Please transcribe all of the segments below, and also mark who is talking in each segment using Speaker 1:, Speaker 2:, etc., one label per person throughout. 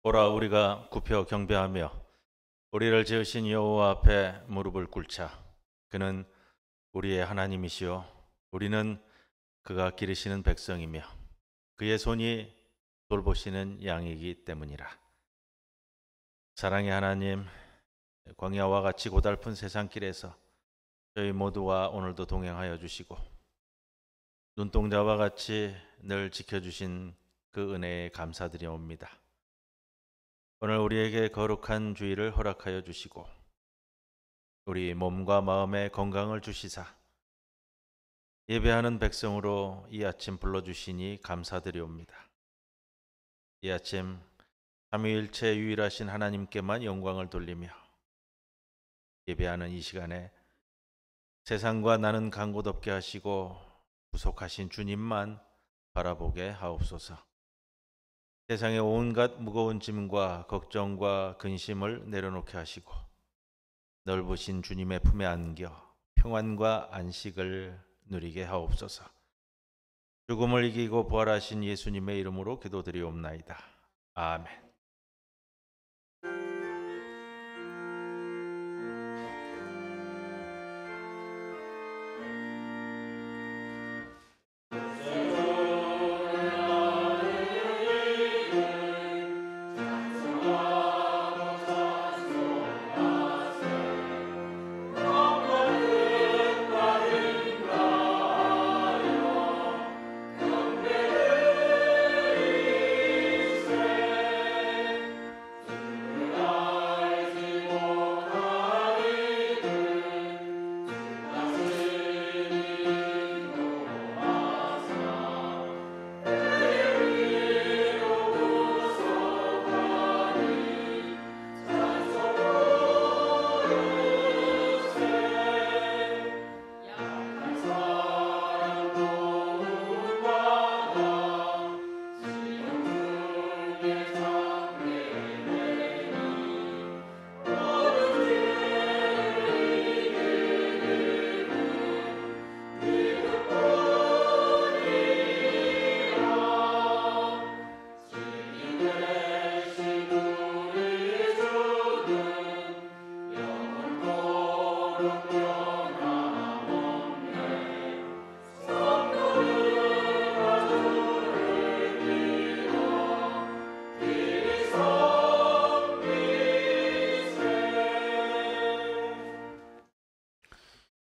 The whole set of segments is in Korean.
Speaker 1: 오라 우리가 굽혀 경배하며 우리를 지으신 여호와 앞에 무릎을 꿇자. 그는 우리의 하나님이시요 우리는 그가 기르시는 백성이며 그의 손이 돌보시는 양이기 때문이라. 사랑의 하나님, 광야와 같이 고달픈 세상길에서 저희 모두와 오늘도 동행하여 주시고 눈동자와 같이 늘 지켜주신 그 은혜에 감사드리옵니다. 오늘 우리에게 거룩한 주일을 허락하여 주시고 우리 몸과 마음의 건강을 주시사 예배하는 백성으로 이 아침 불러주시니 감사드리옵니다. 이 아침 삼위일체 유일하신 하나님께만 영광을 돌리며 예배하는 이 시간에 세상과 나는 간 곳 없게 하시고 구속하신 주님만 바라보게 하옵소서. 세상의 온갖 무거운 짐과 걱정과 근심을 내려놓게 하시고 넓으신 주님의 품에 안겨 평안과 안식을 누리게 하옵소서. 죽음을 이기고 부활하신 예수님의 이름으로 기도드리옵나이다. 아멘.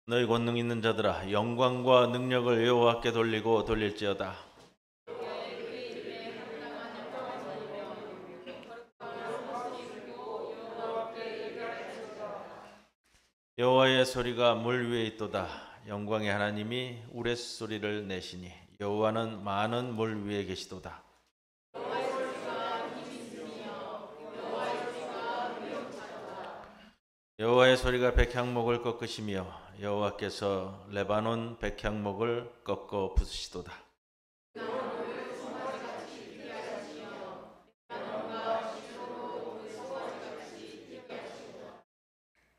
Speaker 1: 너희 권능 있는 자들아 영광과 능력을 여호와께 돌리고 돌릴지어다. 여호와의 소리가 물 위에 있도다. 영광의 하나님이 우레소리를 내시니 여호와는 많은 물 위에 계시도다. 여호와의 소리가 백향목을 꺾으시며 여호와께서 레바논 백향목을 꺾어 부수시도다.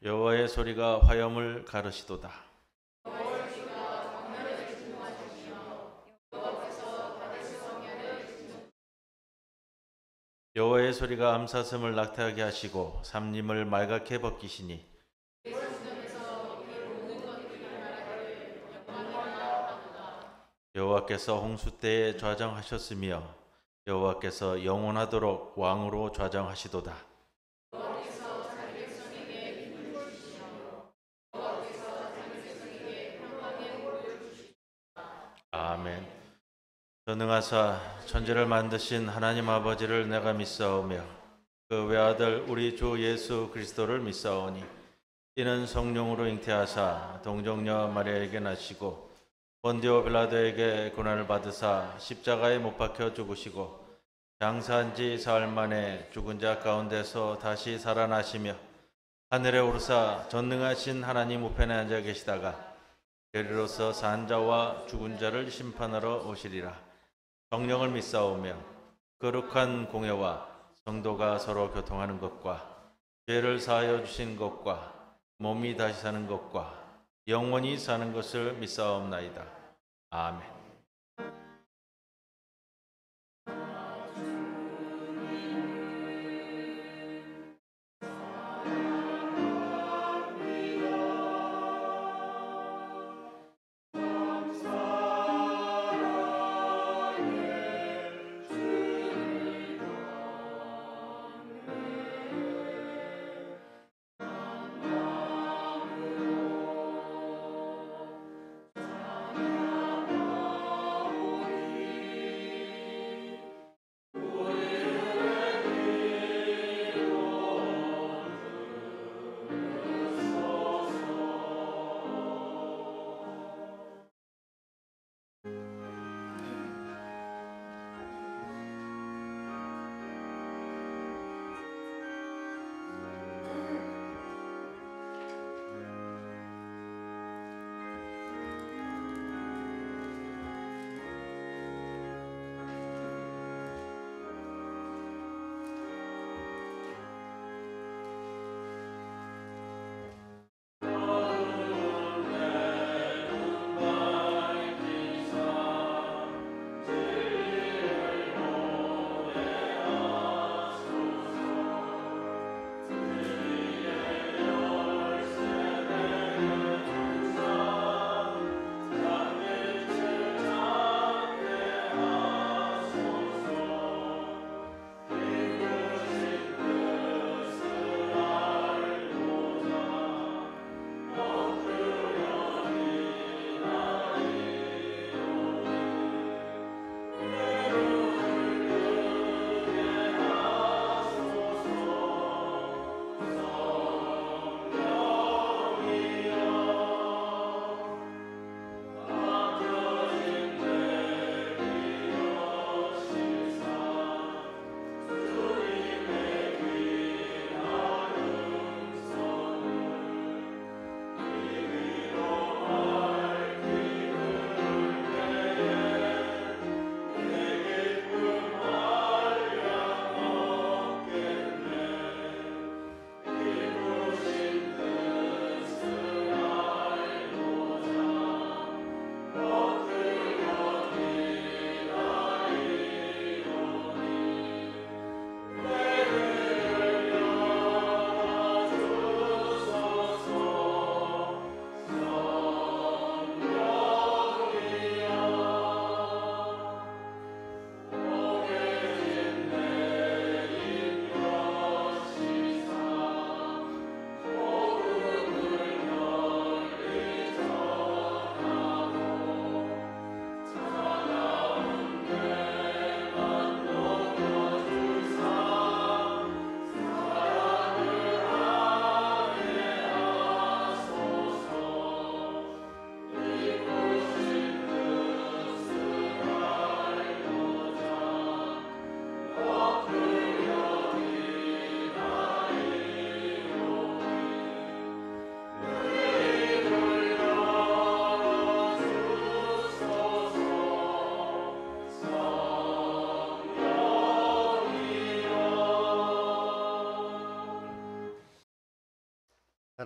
Speaker 1: 여호와의 소리가 화염을 가르시도다. 여호와의 소리가 암사슴을 낙태하게 하시고 삼림을 말갛게 벗기시니 여호와께서 홍수 때에 좌정하셨으며 여호와께서 영원하도록 왕으로 좌정하시도다. 아멘. 전능하사 천지를 만드신 하나님 아버지를 내가 믿사오며 그 외아들 우리 주 예수 그리스도를 믿사오니 이는 성령으로 잉태하사 동정녀 마리아에게 나시고 본디오 빌라도에게 고난을 받으사 십자가에 못 박혀 죽으시고 장사한 지 사흘 만에 죽은 자 가운데서 다시 살아나시며 하늘에 오르사 전능하신 하나님 우편에 앉아 계시다가 그리로서 산 자와 죽은 자를 심판하러 오시리라. 성령을 믿사오며 거룩한 공회와 성도가 서로 교통하는 것과 죄를 사하여 주신 것과 몸이 다시 사는 것과 영원히 사는 것을 믿사옵나이다. 아멘.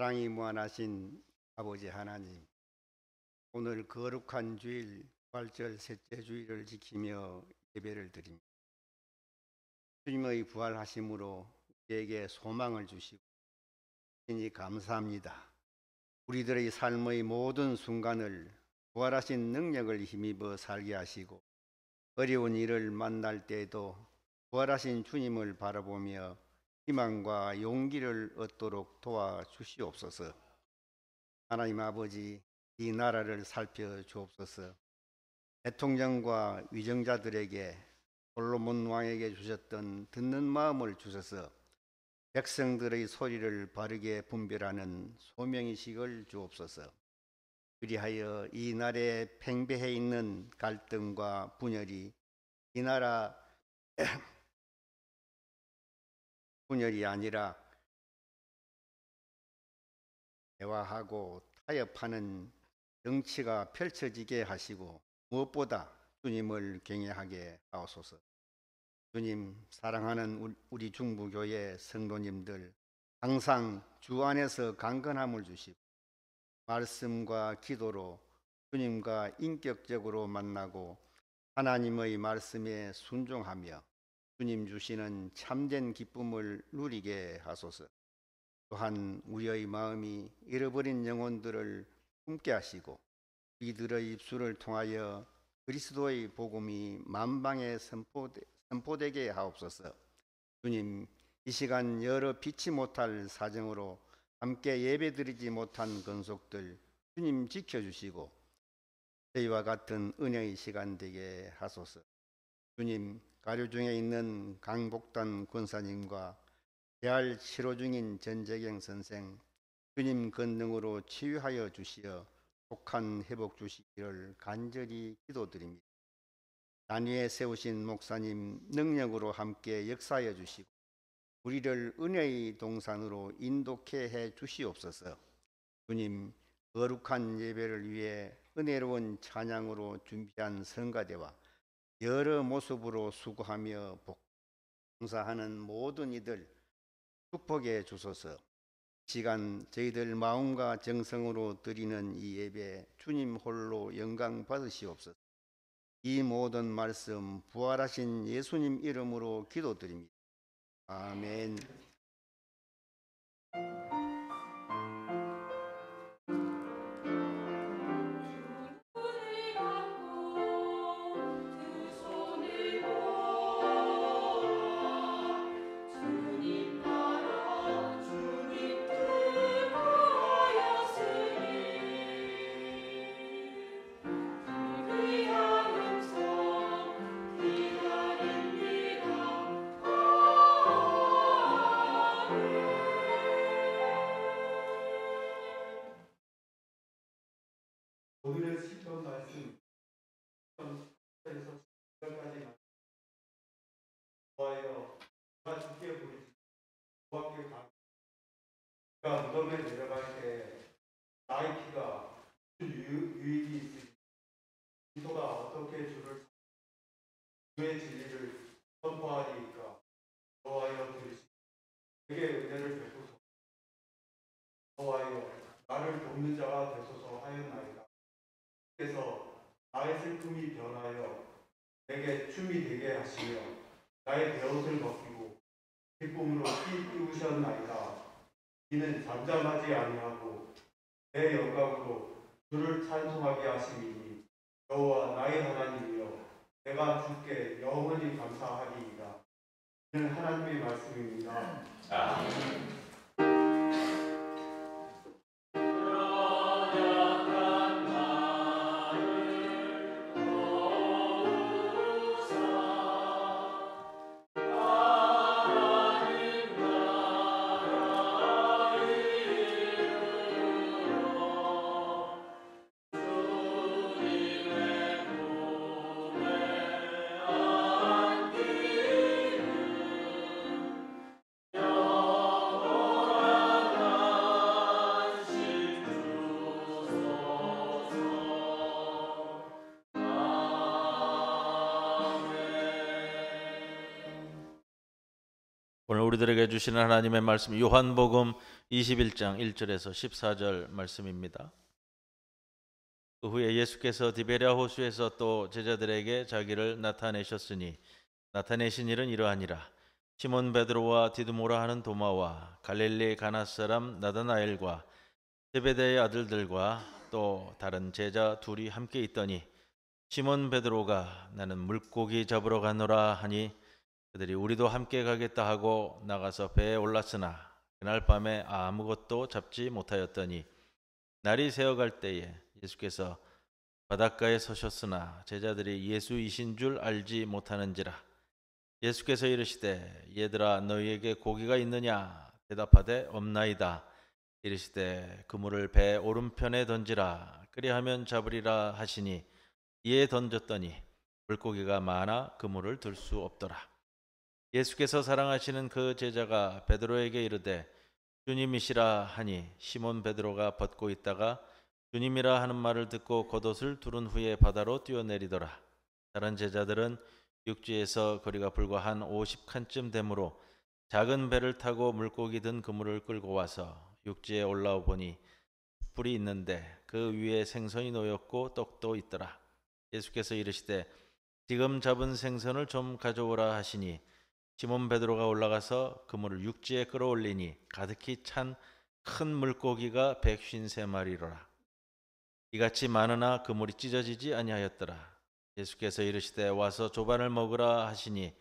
Speaker 2: 사랑이 무한하신 아버지 하나님, 오늘 거룩한 주일 부활절 셋째 주일을 지키며 예배를 드립니다. 주님의 부활하심으로 우리에게 소망을 주시고 신이 감사합니다. 우리들의 삶의 모든 순간을 부활하신 능력을 힘입어 살게 하시고 어려운 일을 만날 때에도 부활하신 주님을 바라보며 희망과 용기를 얻도록 도와주시옵소서. 하나님 아버지, 이 나라를 살펴주옵소서. 대통령과 위정자들에게 솔로몬 왕에게 주셨던 듣는 마음을 주셔서 백성들의 소리를 바르게 분별하는 소명의식을 주옵소서. 그리하여 이 나라에 팽배해 있는 갈등과 분열이 이 나라 분열이 아니라 대화하고 타협하는 정치가 펼쳐지게 하시고 무엇보다 주님을 경외하게 하옵소서. 주님, 사랑하는 우리 중부교회 성도님들 항상 주 안에서 강건함을 주시고 말씀과 기도로 주님과 인격적으로 만나고 하나님의 말씀에 순종하며 주님 주시는 참된 기쁨을 누리게 하소서. 또한 우리의 마음이 잃어버린 영혼들을 품게 하시고 이들의 입술을 통하여 그리스도의 복음이 만방에 선포되게 하옵소서. 주님, 이 시간 여러 피치 못할 사정으로 함께 예배드리지 못한 건속들 주님 지켜주시고 저희와 같은 은혜의 시간 되게 하소서. 주님, 가료 중에 있는 강복단 권사님과 대할 치료 중인 전재경 선생 주님 권능으로 치유하여 주시어 속한 회복 주시기를 간절히 기도드립니다. 단위에 세우신 목사님 능력으로 함께 역사하여 주시고 우리를 은혜의 동산으로 인도케 해 주시옵소서. 주님, 거룩한 예배를 위해 은혜로운 찬양으로 준비한 성가대와 여러 모습으로 수고하며 봉사하는 모든 이들 축복해 주소서. 시간 저희들 마음과 정성으로 드리는 이 예배 주님 홀로 영광 받으시옵소서. 이 모든 말씀 부활하신 예수님 이름으로 기도드립니다. 아멘.
Speaker 3: 오늘의 시편 말씀 1절에서 10절까지 여호와여 내가 주께 부르짖고 여호와께 간구하노니 그가 무덤에 내려갈 때 나의 피가 유익이 있으니 기도가 어떻게 주의 진리를 선포하리이까. 여호와여 들으시고 내게 은혜를 베푸소서. 여호와여 나를 돕는 자가 되소서 하였나이다. 그래서 나의 슬픔이 변하여 내게 춤이 되게 하시며 나의 베옷을 벗기고 기쁨으로 띄우셨나이다. 이는 잠잠하지 아니하고 내 영광으로 주를 찬송하게 하심이니 여호와 나의 하나님이여 내가 주께 영원히 감사하리이다. 이는 하나님의 말씀입니다. 아멘.
Speaker 1: 오늘 우리들에게 주시는 하나님의 말씀 요한복음 21장 1절에서 14절 말씀입니다. 그 후에 예수께서 디베랴 호수에서 또 제자들에게 자기를 나타내셨으니 나타내신 일은 이러하니라. 시몬 베드로와 디두모라 하는 도마와 갈릴리 가나 사람 나다나엘과 제베데의 아들들과 또 다른 제자 둘이 함께 있더니 시몬 베드로가 나는 물고기 잡으러 가노라 하니 그들이 우리도 함께 가겠다 하고 나가서 배에 올랐으나 그날 밤에 아무것도 잡지 못하였더니 날이 새어갈 때에 예수께서 바닷가에 서셨으나 제자들이 예수이신 줄 알지 못하는지라. 예수께서 이르시되 얘들아 너희에게 고기가 있느냐 대답하되 없나이다. 이르시되 그물을 배 오른편에 던지라 그리하면 잡으리라 하시니 이에 던졌더니 물고기가 많아 그물을 들 수 없더라. 예수께서 사랑하시는 그 제자가 베드로에게 이르되 주님이시라 하니 시몬 베드로가 벗고 있다가 주님이라 하는 말을 듣고 겉옷을 두른 후에 바다로 뛰어내리더라. 다른 제자들은 육지에서 거리가 불과 한 50칸쯤 되므로 작은 배를 타고 물고기 든 그물을 끌고 와서 육지에 올라오 보니 뿔이 있는데 그 위에 생선이 놓였고 떡도 있더라. 예수께서 이르시되 지금 잡은 생선을 좀 가져오라 하시니 시몬 베드로가 올라가서 그물을 육지에 끌어올리니 가득히 찬 큰 물고기가 153마리로라. 이같이 많으나 그물이 찢어지지 아니하였더라. 예수께서 이르시되 와서 조반을 먹으라 하시니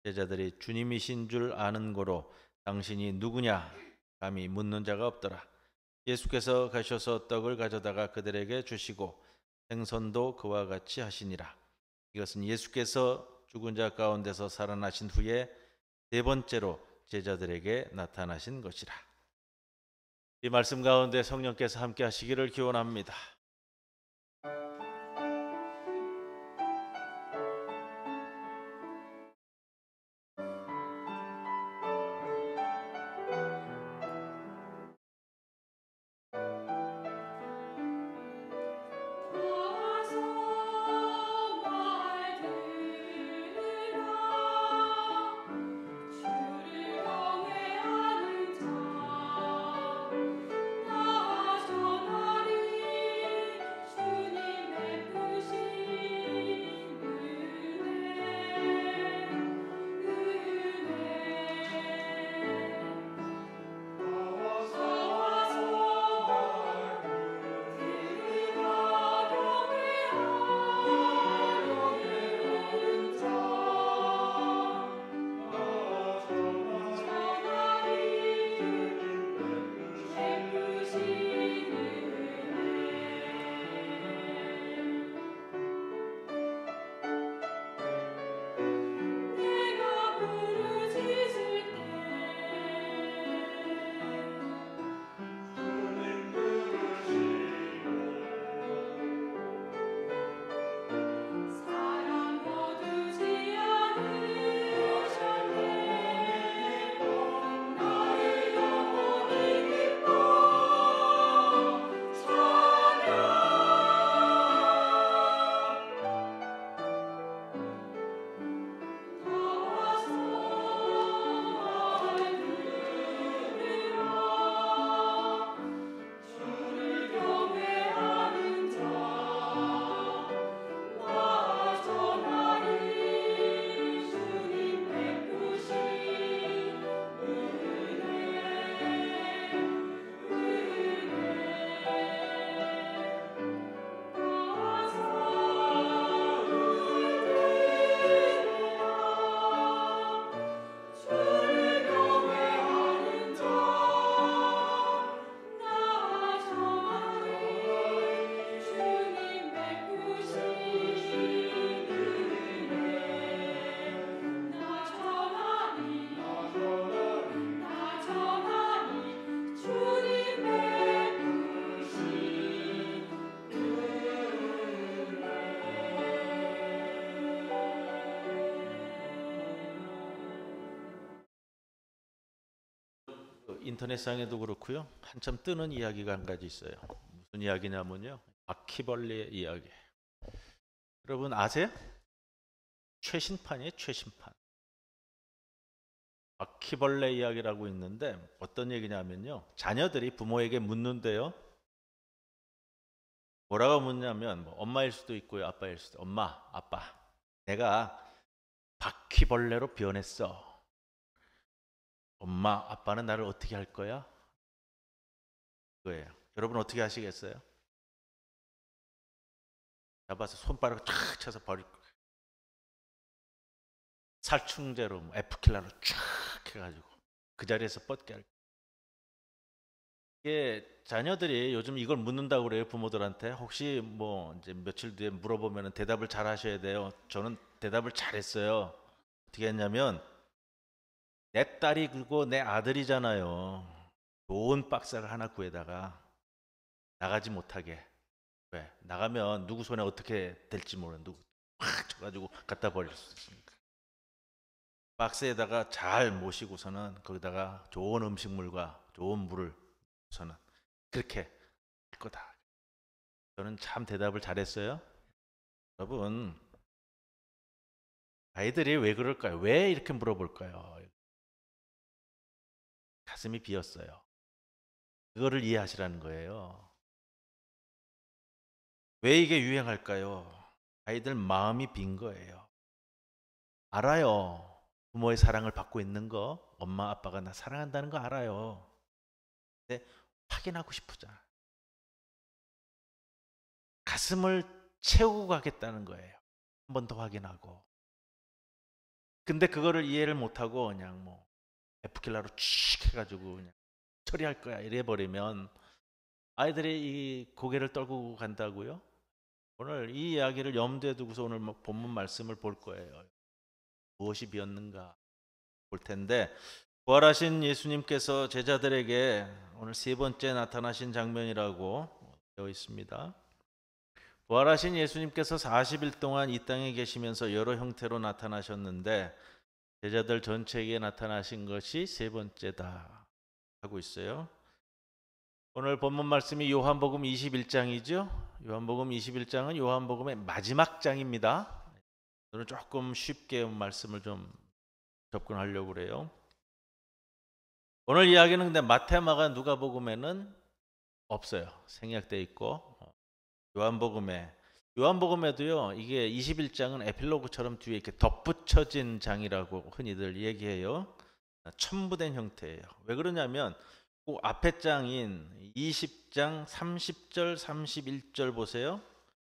Speaker 1: 제자들이 주님이신 줄 아는 고로 당신이 누구냐 감히 묻는 자가 없더라. 예수께서 가셔서 떡을 가져다가 그들에게 주시고 생선도 그와 같이 하시니라. 이것은 예수께서 죽은 자 가운데서 살아나신 후에 네 번째로 제자들에게 나타나신 것이라. 이 말씀 가운데 성령께서 함께 하시기를 기원합니다. 인터넷상에도 그렇고요. 한참 뜨는 이야기가 한 가지 있어요. 무슨 이야기냐면요. 바퀴벌레의 이야기. 여러분 아세요? 최신판이에요. 최신판. 바퀴벌레 이야기라고 있는데 어떤 얘기냐면요. 자녀들이 부모에게 묻는데요. 뭐라고 묻냐면 뭐 엄마일 수도 있고요. 아빠일 수도. 엄마, 아빠, 내가 바퀴벌레로 변했어. 엄마, 아빠는 나를 어떻게 할 거야? 그거예요. 여러분 어떻게 하시겠어요? 잡아서 손바닥 쫙 쳐서 버릴 거예요. 살충제로 에프킬라로 쫙 해가지고 그 자리에서 뻗게 할 거예요. 이게 자녀들이 요즘 이걸 묻는다고 그래요. 부모들한테. 혹시 뭐 이제 며칠 뒤에 물어보면 대답을 잘 하셔야 돼요. 저는 대답을 잘했어요. 어떻게 했냐면 내 딸이 그리고 내 아들이잖아요. 좋은 박스를 하나 구해다가 나가지 못하게. 왜? 나가면 누구 손에 어떻게 될지 모르는 누구 확 쳐가지고 갖다 버릴 수 있으니까. 박스에다가 잘 모시고서는 거기다가 좋은 음식물과 좋은 물을 서는 그렇게 할 거다. 저는 참 대답을 잘했어요. 여러분, 아이들이 왜 그럴까요? 왜 이렇게 물어볼까요? 가슴이 비었어요. 그거를 이해하시라는 거예요. 왜 이게 유행할까요? 아이들 마음이 빈 거예요. 알아요. 부모의 사랑을 받고 있는 거, 엄마 아빠가 나 사랑한다는 거 알아요. 근데 확인하고 싶으잖아. 가슴을 채우고 가겠다는 거예요. 한 번 더 확인하고. 근데 그거를 이해를 못하고 그냥 뭐 에프킬라로 칙 해가지고 그냥 처리할 거야 이래 버리면 아이들이 이 고개를 떨구고 간다고요. 오늘 이 이야기를 염두에 두고서 오늘 본문 말씀을 볼 거예요. 무엇이 비었는가 볼 텐데, 부활하신 예수님께서 제자들에게 오늘 세 번째 나타나신 장면이라고 되어 있습니다. 부활하신 예수님께서 40일 동안 이 땅에 계시면서 여러 형태로 나타나셨는데 제자들 전체에게 나타나신 것이 세 번째다 하고 있어요. 오늘 본문 말씀이 요한복음 21장이죠. 요한복음 21장은 요한복음의 마지막 장입니다. 저는 조금 쉽게 말씀을 좀 접근하려고 그래요. 오늘 이야기는 근데 마태, 마가, 누가복음에는 없어요. 생략돼 있고 요한복음에도요. 이게 21장은 에필로그처럼 뒤에 이렇게 덧붙여진 장이라고 흔히들 얘기해요. 첨부된 형태예요. 왜 그러냐면 그 앞에 장인 20장 30절 31절 보세요.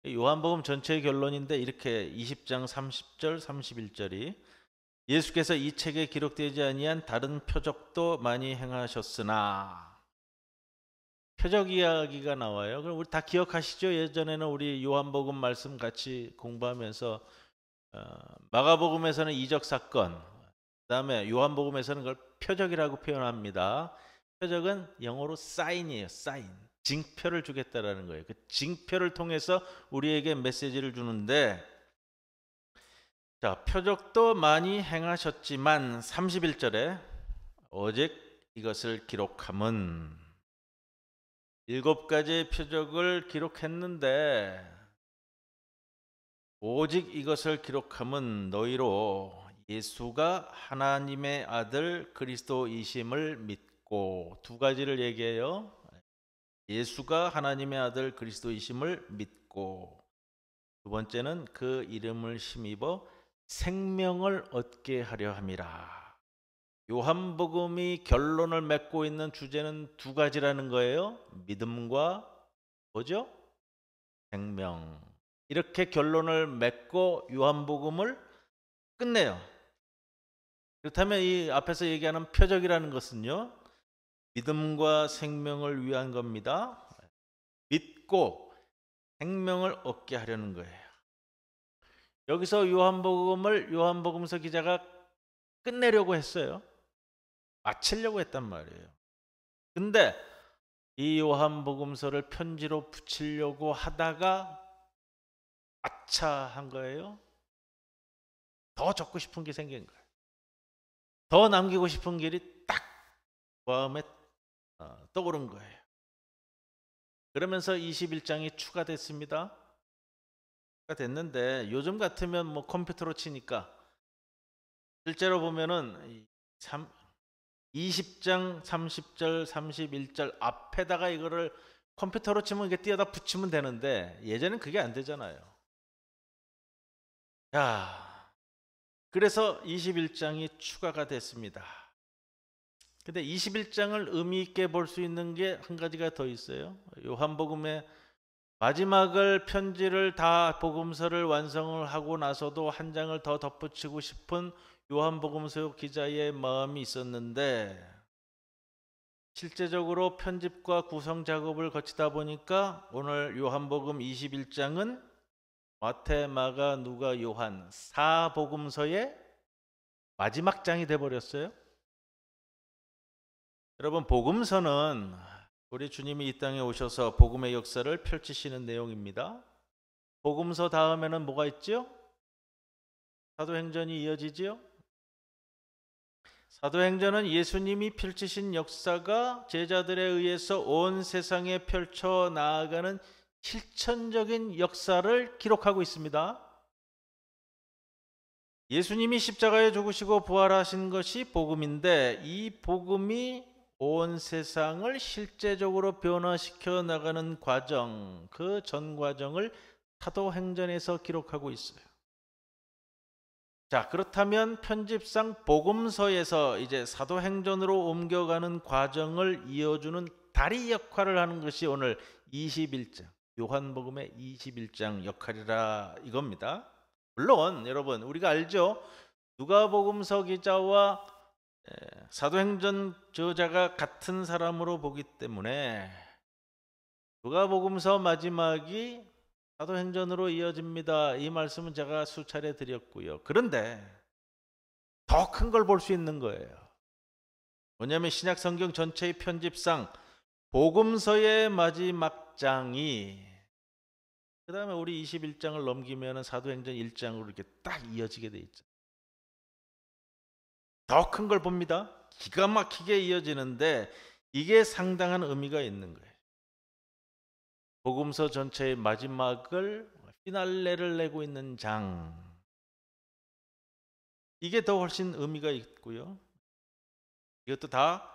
Speaker 1: 요한복음 전체의 결론인데 이렇게 20장 30절 31절이 예수께서 이 책에 기록되지 아니한 다른 표적도 많이 행하셨으나, 표적 이야기가 나와요. 그럼 우리 다 기억하시죠? 예전에는 우리 요한복음 말씀 같이 공부하면서 마가복음에서는 이적 사건, 그다음에 요한복음에서는 그걸 표적이라고 표현합니다. 표적은 영어로 사인이에요. 사인. 징표를 주겠다라는 거예요. 그 징표를 통해서 우리에게 메시지를 주는데, 자, 표적도 많이 행하셨지만 31절에 오직 이것을 기록함은, 7가지의 표적을 기록했는데 오직 이것을 기록함은 너희로 예수가 하나님의 아들 그리스도이심을 믿고, 2가지를 얘기해요. 예수가 하나님의 아들 그리스도이심을 믿고, 두 번째는 그 이름을 힘입어 생명을 얻게 하려 함이라. 요한복음이 결론을 맺고 있는 주제는 2가지라는 거예요. 믿음과 뭐죠? 생명. 이렇게 결론을 맺고 요한복음을 끝내요. 그렇다면 이 앞에서 얘기하는 표적이라는 것은요, 믿음과 생명을 위한 겁니다. 믿고 생명을 얻게 하려는 거예요. 여기서 요한복음서 기자가 끝내려고 했어요. 마치려고 했단 말이에요. 근데 이 요한복음서를 편지로 붙이려고 하다가 아차한 거예요. 더 적고 싶은 게 생긴 거예요. 더 남기고 싶은 길이 딱 마음에 떠오른 거예요. 그러면서 21장이 추가됐습니다. 됐는데 요즘 같으면 뭐 컴퓨터로 치니까 실제로 보면은 20장 30절 31절 앞에다가 이거를 컴퓨터로 치면 이게 띄어다 붙이면 되는데 예전엔 그게 안 되잖아요. 야, 그래서 21장이 추가가 됐습니다. 근데 21장을 의미 있게 볼 수 있는 게 한 가지가 더 있어요. 요한복음의 마지막을 편지를 다 복음서를 완성을 하고 나서도 한 장을 더 덧붙이고 싶은 요한복음서 기자의 마음이 있었는데 실제적으로 편집과 구성 작업을 거치다 보니까 오늘 요한복음 21장은 마태, 마가, 누가, 요한 4복음서의 마지막 장이 돼버렸어요. 여러분, 복음서는 우리 주님이 이 땅에 오셔서 복음의 역사를 펼치시는 내용입니다. 복음서 다음에는 뭐가 있죠? 사도행전이 이어지지요. 사도행전은 예수님이 펼치신 역사가 제자들에 의해서 온 세상에 펼쳐 나아가는 실천적인 역사를 기록하고 있습니다. 예수님이 십자가에 죽으시고 부활하신 것이 복음인데 이 복음이 온 세상을 실제적으로 변화시켜 나가는 과정, 그 전 과정을 사도행전에서 기록하고 있어요. 자, 그렇다면 편집상 복음서에서 이제 사도행전으로 옮겨가는 과정을 이어주는 다리 역할을 하는 것이 오늘 21장, 요한복음의 21장 역할이라 이겁니다. 물론 여러분 우리가 알죠. 누가복음서 기자와 사도행전 저자가 같은 사람으로 보기 때문에 누가복음서 마지막이 사도행전으로 이어집니다. 이 말씀은 제가 수차례 드렸고요. 그런데 더 큰 걸 볼 수 있는 거예요. 뭐냐면 신약 성경 전체의 편집상 복음서의 마지막 장이 그 다음에 우리 21장을 넘기면 사도행전 1장으로 이렇게 딱 이어지게 돼 있죠. 더 큰 걸 봅니다. 기가 막히게 이어지는데 이게 상당한 의미가 있는 거예요. 복음서 전체의 마지막을 피날레를 내고 있는 장, 이게 더 훨씬 의미가 있고요. 이것도 다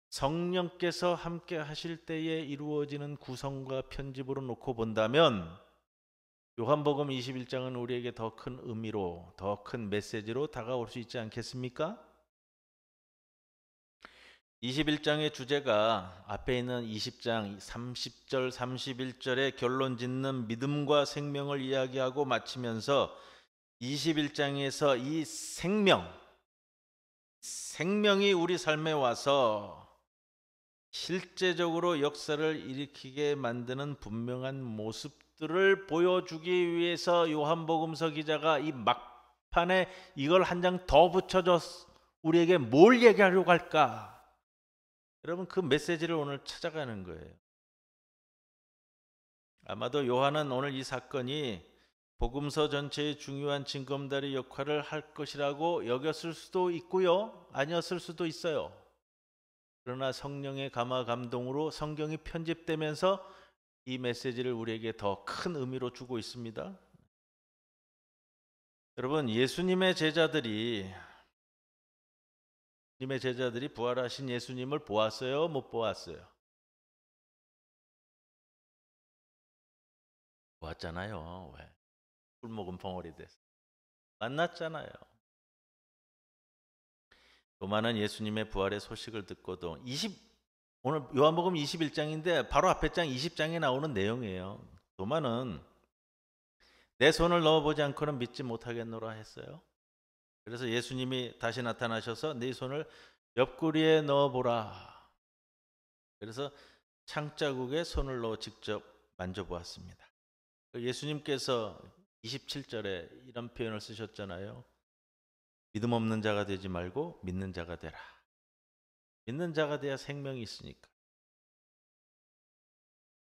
Speaker 1: 성령께서 함께 하실 때에 이루어지는 구성과 편집으로 놓고 본다면 요한복음 21장은 우리에게 더 큰 의미로, 더 큰 메시지로 다가올 수 있지 않겠습니까? 21장의 주제가 앞에 있는 20장 30절 31절에 결론 짓는 믿음과 생명을 이야기하고 마치면서 21장에서 이 생명이 우리 삶에 와서 실제적으로 역사를 일으키게 만드는 분명한 모습들을 보여주기 위해서 요한복음서 기자가 이 막판에 이걸 한 장 더 붙여줘서 우리에게 뭘 얘기하려고 할까? 여러분, 그 메시지를 오늘 찾아가는 거예요. 아마도 요한은 오늘 이 사건이 복음서 전체의 중요한 징검다리 역할을 할 것이라고 여겼을 수도 있고요, 아니었을 수도 있어요. 그러나 성령의 감화 감동으로 성경이 편집되면서 이 메시지를 우리에게 더 큰 의미로 주고 있습니다. 여러분, 예수님의 제자들이 부활하신 예수님을 보았어요? 못 보았어요? 보았잖아요. 왜? 술 먹은 벙어리 돼서 만났잖아요. 도마는 예수님의 부활의 소식을 듣고도 오늘 요한복음 21장인데 바로 앞에 장 20장에 나오는 내용이에요. 도마는 내 손을 넣어보지 않고는 믿지 못하겠노라 했어요. 그래서 예수님이 다시 나타나셔서 네 손을 옆구리에 넣어보라. 그래서 창자국에 손을 넣어 직접 만져보았습니다. 예수님께서 27절에 이런 표현을 쓰셨잖아요. 믿음 없는 자가 되지 말고 믿는 자가 되라. 믿는 자가 돼야 생명이 있으니까.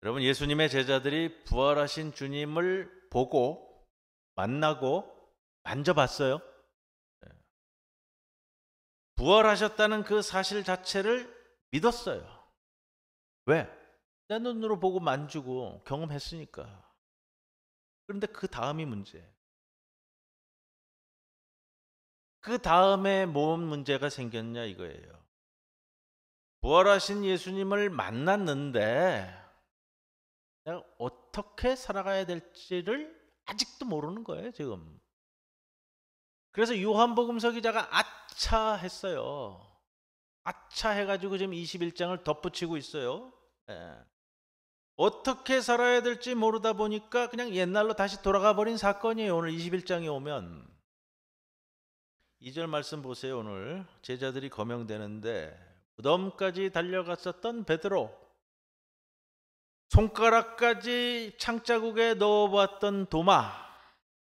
Speaker 1: 여러분, 예수님의 제자들이 부활하신 주님을 보고 만나고 만져봤어요. 부활하셨다는 그 사실 자체를 믿었어요. 왜? 내 눈으로 보고 만지고 경험했으니까. 그런데 그 다음이 문제예요. 그 다음에 뭔 문제가 생겼냐 이거예요. 부활하신 예수님을 만났는데 내가 어떻게 살아가야 될지를 아직도 모르는 거예요, 지금. 그래서 요한복음서 기자가 아차 했어요. 아차 해가지고 지금 21장을 덧붙이고 있어요. 예. 어떻게 살아야 될지 모르다 보니까 그냥 옛날로 다시 돌아가 버린 사건이에요. 오늘 21장에 오면 2절 말씀 보세요. 오늘 제자들이 거명되는데 무덤까지 달려갔었던 베드로, 손가락까지 창자국에 넣어봤던 도마,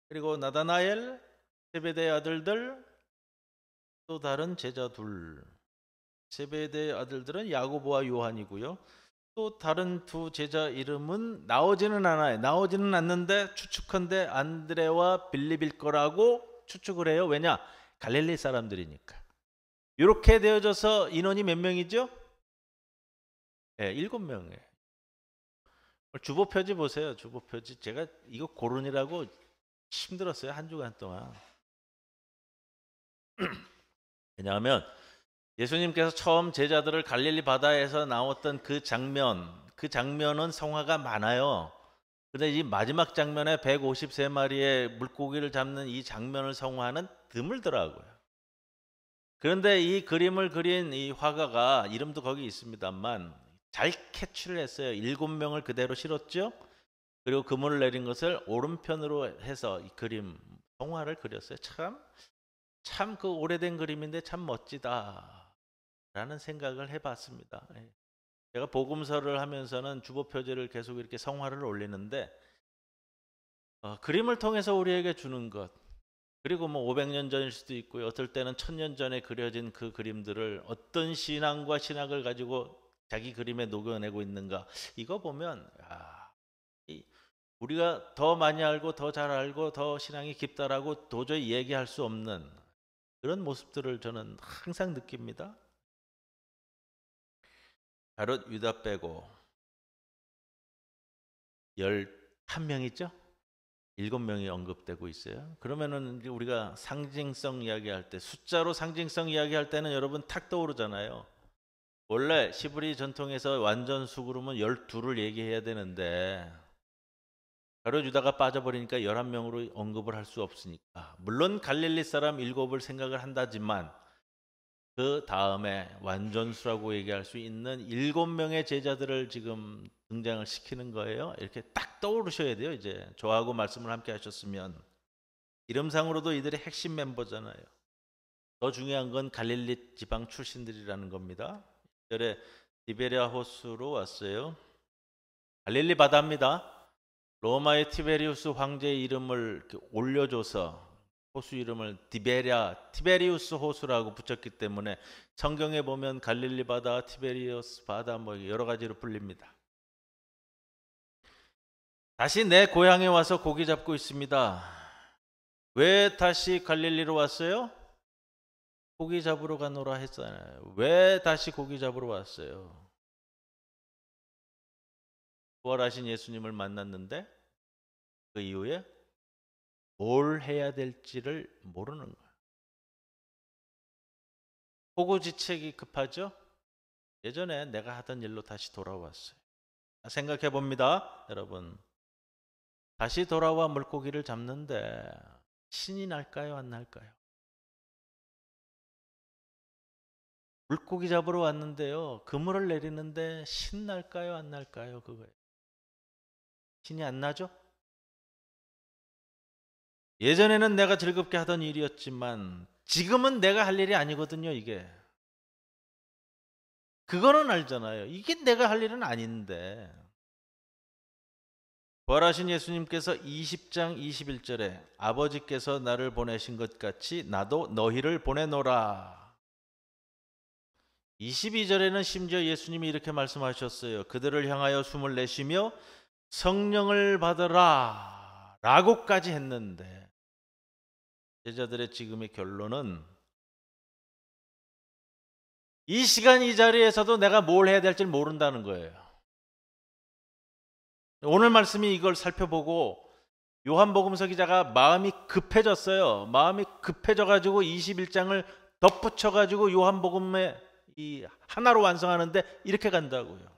Speaker 1: 그리고 나다나엘, 세베대의 아들들, 또 다른 제자 둘. 세베대의 아들들은 야고보와 요한이고요. 또 다른 두 제자 이름은 나오지는 않아요. 나오지는 않는데 추측한데 안드레와 빌립일 거라고 추측을 해요. 왜냐? 갈릴리 사람들이니까. 이렇게 되어져서 인원이 몇 명이죠? 네, 7명이에요. 주보표지 보세요. 주보표지. 제가 이거 고르느라고 힘들었어요. 한 주간 동안. 왜냐하면 예수님께서 처음 제자들을 갈릴리 바다에서 나왔던 그 장면은 성화가 많아요. 그런데 이 마지막 장면에 153마리의 물고기를 잡는 이 장면을 성화하는 드물더라고요. 그런데 이 그림을 그린 이 화가가 이름도 거기 있습니다만 잘 캐치를 했어요. 7명을 그대로 실었죠. 그리고 그물을 내린 것을 오른편으로 해서 이 그림 성화를 그렸어요. 참 그 오래된 그림인데 참 멋지다 라는 생각을 해봤습니다. 제가 복음서를 하면서는 주보표지를 계속 이렇게 성화를 올리는데 그림을 통해서 우리에게 주는 것, 그리고 뭐 500년 전일 수도 있고요. 어떨 때는 1000년 전에 그려진 그 그림들을 어떤 신앙과 신학을 가지고 자기 그림에 녹여내고 있는가, 이거 보면 우리가 더 많이 알고 더 잘 알고 더 신앙이 깊다라고 도저히 얘기할 수 없는 그런 모습들을 저는 항상 느낍니다. 가롯 유다 빼고 11명이죠? 7명이 언급되고 있어요. 그러면은 우리가 상징성 이야기할 때, 숫자로 상징성 이야기할 때는 여러분 탁 떠오르잖아요. 원래 시브리 전통에서 완전수 그러면 12를 얘기해야 되는데 가롯 유다가 빠져버리니까 11명으로 언급을 할 수 없으니까, 물론 갈릴리 사람 7을 생각을 한다지만 그 다음에 완전수라고 얘기할 수 있는 7명의 제자들을 지금 등장을 시키는 거예요. 이렇게 딱 떠오르셔야 돼요. 이제 저하고 말씀을 함께 하셨으면 이름상으로도 이들이 핵심 멤버잖아요. 더 중요한 건 갈릴리 지방 출신들이라는 겁니다. 1절에 디베랴 호수로 왔어요. 갈릴리 바다입니다. 로마의 티베리우스 황제의 이름을 이렇게 올려줘서 호수 이름을 티베리우스 호수라고 붙였기 때문에 성경에 보면 갈릴리 바다, 티베리우스 바다 뭐 여러 가지로 불립니다. 다시 내 고향에 와서 고기 잡고 있습니다. 왜 다시 갈릴리로 왔어요? 고기 잡으러 가노라 했잖아요. 왜 다시 고기 잡으러 왔어요? 부활하신 예수님을 만났는데 그 이후에 뭘 해야 될지를 모르는 거예요. 호구지책이 급하죠? 예전에 내가 하던 일로 다시 돌아왔어요. 생각해 봅니다, 여러분. 다시 돌아와 물고기를 잡는데 신이 날까요, 안 날까요? 물고기 잡으러 왔는데요, 그물을 내리는데 신 날까요, 안 날까요? 그거예요. 신이 안 나죠? 예전에는 내가 즐겁게 하던 일이었지만 지금은 내가 할 일이 아니거든요. 이게 그거는 알잖아요. 이게 내가 할 일은 아닌데. 부활하신 예수님께서 20장 21절에 아버지께서 나를 보내신 것 같이 나도 너희를 보내노라. 22절에는 심지어 예수님이 이렇게 말씀하셨어요. 그들을 향하여 숨을 내쉬며 성령을 받으라 라고까지 했는데, 제자들의 지금의 결론은 이 시간 이 자리에서도 내가 뭘 해야 될지 모른다는 거예요. 오늘 말씀이 이걸 살펴보고 요한복음서 기자가 마음이 급해졌어요. 마음이 급해져가지고 21장을 덧붙여가지고 요한복음에 이 하나로 완성하는데 이렇게 간다고요.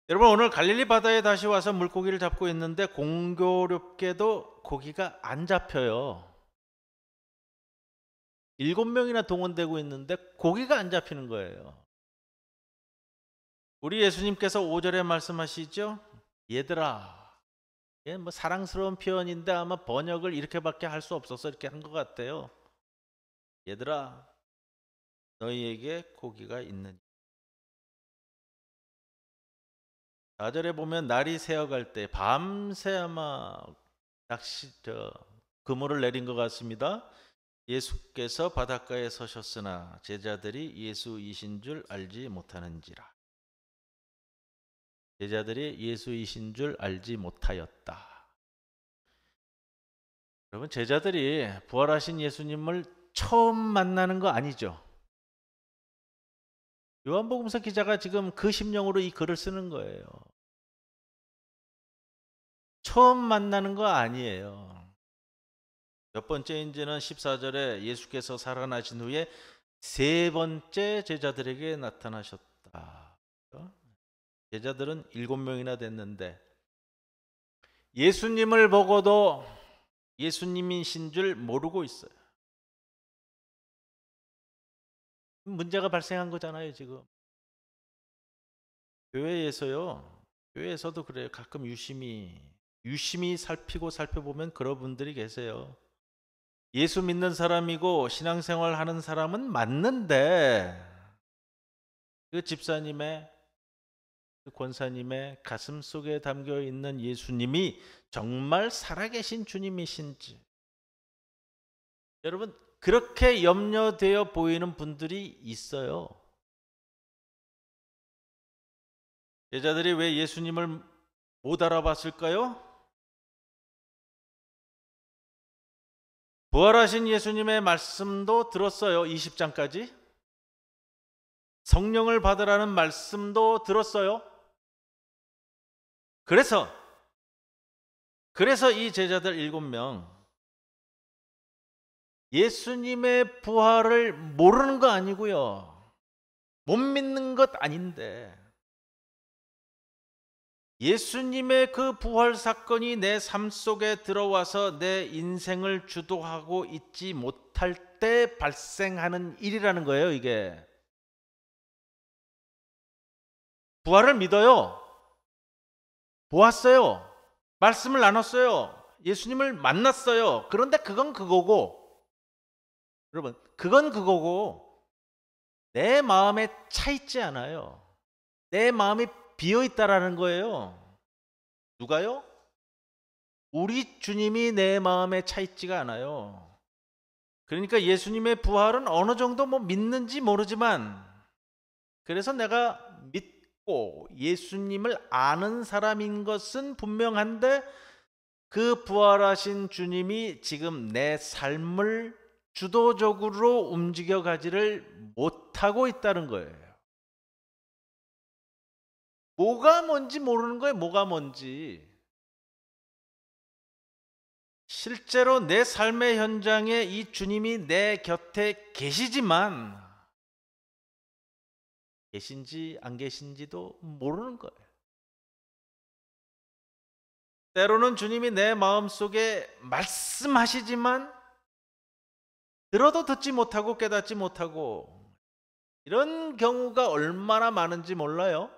Speaker 1: 여러분, 오늘 갈릴리 바다에 다시 와서 물고기를 잡고 있는데 공교롭게도 고기가 안 잡혀요. 7명이나 동원되고 있는데 고기가 안 잡히는 거예요. 우리 예수님께서 5절에 말씀하시죠. 얘들아, 이게 뭐 사랑스러운 표현인데 아마 번역을 이렇게밖에 할 수 없어서 이렇게 한 것 같아요. 얘들아, 너희에게 고기가 있느냐. 4절에 보면 날이 새어갈 때 밤새 아마 그물을 내린 것 같습니다. 예수께서 바닷가에 서셨으나 제자들이 예수이신 줄 알지 못하는지라. 제자들이 예수이신 줄 알지 못하였다. 여러분, 제자들이 부활하신 예수님을 처음 만나는 거 아니죠? 요한복음서 기자가 지금 그 심령으로 이 글을 쓰는 거예요. 처음 만나는 거 아니에요. 몇 번째인지는 14절에 예수께서 살아나신 후에 3번째 제자들에게 나타나셨다. 제자들은 7명이나 됐는데 예수님을 보고도 예수님이신 줄 모르고 있어요. 문제가 발생한 거잖아요, 지금. 교회에서도 그래요. 가끔 유심히 살펴보면 그런 분들이 계세요. 예수 믿는 사람이고 신앙생활 하는 사람은 맞는데 그 집사님의, 그 권사님의 가슴 속에 담겨 있는 예수님이 정말 살아계신 주님이신지, 여러분, 그렇게 염려되어 보이는 분들이 있어요. 제자들이 왜 예수님을 못 알아봤을까요? 부활하신 예수님의 말씀도 들었어요. 20장까지. 성령을 받으라는 말씀도 들었어요. 그래서 이 제자들 7명, 예수님의 부활을 모르는 거 아니고요, 못 믿는 것 아닌데, 예수님의 그 부활 사건이 내 삶 속에 들어와서 내 인생을 주도하고 있지 못할 때 발생하는 일이라는 거예요, 이게. 부활을 믿어요. 보았어요. 말씀을 나눴어요. 예수님을 만났어요. 그런데 그건 그거고, 여러분, 그건 그거고 내 마음에 차 있지 않아요. 내 마음이 비어 있다라는 거예요. 누가요? 우리 주님이 내 마음에 차 있지가 않아요. 그러니까 예수님의 부활은 어느 정도 믿는지 모르지만, 그래서 내가 믿고 예수님을 아는 사람인 것은 분명한데 그 부활하신 주님이 지금 내 삶을 주도적으로 움직여 가지를 못하고 있다는 거예요. 뭐가 뭔지 모르는 거예요. 뭐가 뭔지. 실제로 내 삶의 현장에 이 주님이 내 곁에 계시지만 계신지 안 계신지도 모르는 거예요. 때로는 주님이 내 마음속에 말씀하시지만 들어도 듣지 못하고 깨닫지 못하고, 이런 경우가 얼마나 많은지 몰라요.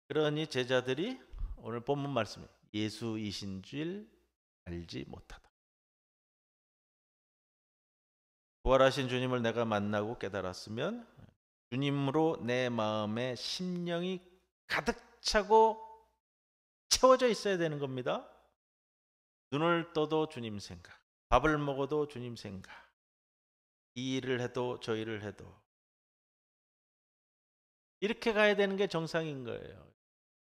Speaker 1: 그러니 제자들이 오늘 본문 말씀에 예수이신 줄 알지 못하다. 부활하신 주님을 내가 만나고 깨달았으면 주님으로 내 마음에 심령이 가득 차고 채워져 있어야 되는 겁니다. 눈을 떠도 주님 생각, 밥을 먹어도 주님 생각, 이 일을 해도 저 일을 해도 이렇게 가야 되는 게 정상인 거예요.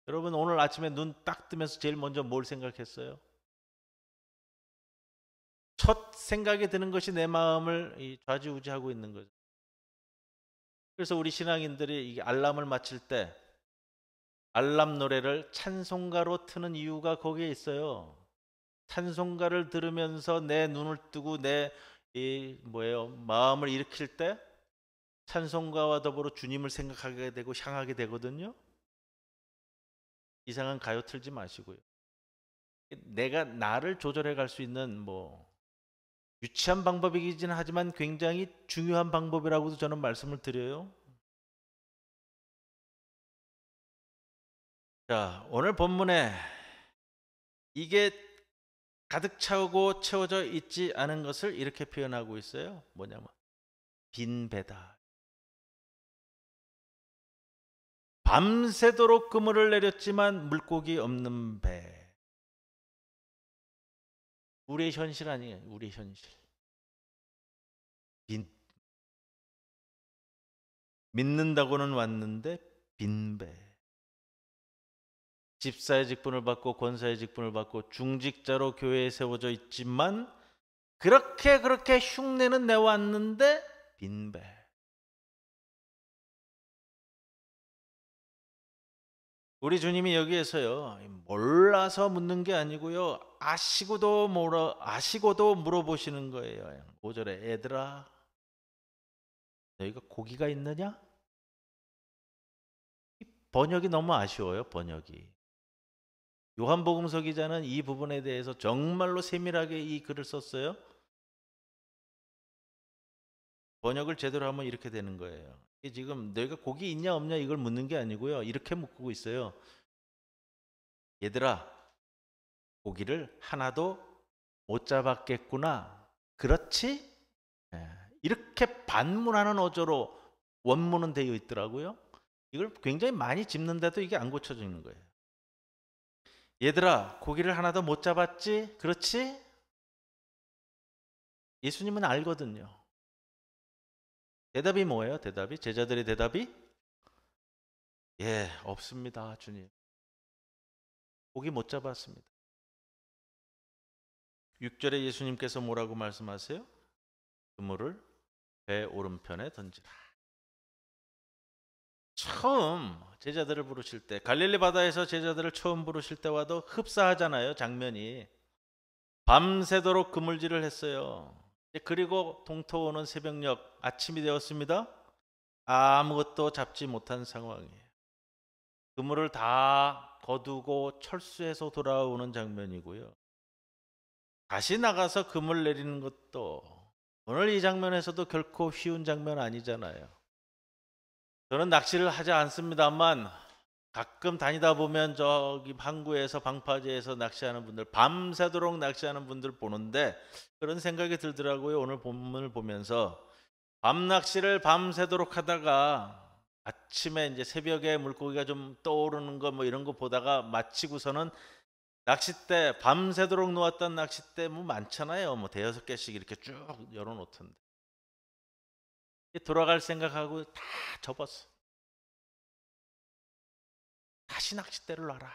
Speaker 1: 여러분, 오늘 아침에 눈 딱 뜨면서 제일 먼저 뭘 생각했어요? 첫 생각이 드는 것이 내 마음을 좌지우지하고 있는 거죠. 그래서 우리 신앙인들이 이 알람을 맞출 때 알람 노래를 찬송가로 트는 이유가 거기에 있어요. 찬송가를 들으면서 내 눈을 뜨고 내 이 뭐예요? 마음을 일으킬 때 찬송가와 더불어 주님을 생각하게 되고 향하게 되거든요. 이상한 가요 틀지 마시고요. 내가 나를 조절해 갈 수 있는 뭐 유치한 방법이긴 하지만 굉장히 중요한 방법이라고도 저는 말씀을 드려요. 자, 오늘 본문에 이게 가득 차고 채워져 있지 않은 것을 이렇게 표현하고 있어요. 뭐냐면 빈 배다. 밤새도록 그물을 내렸지만 물고기 없는 배. 우리의 현실 아니에요. 우리의 현실. 빈. 믿는다고는 왔는데 빈 배. 집사의 직분을 받고 권사의 직분을 받고 중직자로 교회에 세워져 있지만 그렇게 흉내는 내왔는데 빈배. 우리 주님이 여기에서요, 몰라서 묻는 게 아니고요, 아시고도 물어보시는 거예요. 5절에 애들아, 너희가 고기가 있느냐? 번역이 너무 아쉬워요. 번역이. 요한복음서 기자는 이 부분에 대해서 정말로 세밀하게 이 글을 썼어요. 번역을 제대로 하면 이렇게 되는 거예요. 이게 지금 너희가 고기 있냐 없냐 이걸 묻는 게 아니고요. 이렇게 묻고 있어요. 얘들아, 고기를 하나도 못 잡았겠구나. 그렇지? 이렇게 반문하는 어조로 원문은 되어 있더라고요. 이걸 굉장히 많이 짚는데도 이게 안 고쳐지는 거예요. 얘들아, 고기를 하나도 못 잡았지? 그렇지? 예수님은 알거든요. 대답이 뭐예요? 대답이? 제자들의 대답이? 예, 없습니다, 주님. 고기 못 잡았습니다. 6절에 예수님께서 뭐라고 말씀하세요? 그물을 배 오른편에 던지라. 처음 제자들을 부르실 때, 갈릴리 바다에서 제자들을 처음 부르실 때와도 흡사하잖아요, 장면이. 밤새도록 그물질을 했어요. 그리고 동토오는 새벽녘, 아침이 되었습니다. 아무것도 잡지 못한 상황이에요. 그물을 다 거두고 철수해서 돌아오는 장면이고요. 다시 나가서 그물 내리는 것도 오늘 이 장면에서도 결코 쉬운 장면 아니잖아요. 저는 낚시를 하지 않습니다만 가끔 다니다 보면 저기 항구에서 방파제에서 낚시하는 분들, 밤새도록 낚시하는 분들 보는데 그런 생각이 들더라고요. 오늘 본문을 보면서 밤 낚시를 밤새도록 하다가 아침에 이제 새벽에 물고기가 좀 떠오르는 거 뭐 이런 거 보다가 마치고서는 낚싯대 밤새도록 놓았던 낚싯대 뭐 많잖아요. 뭐 대여섯 개씩 이렇게 쭉 열어놓던데 돌아갈 생각하고 다 접었어. 다시 낚싯대를 놔라.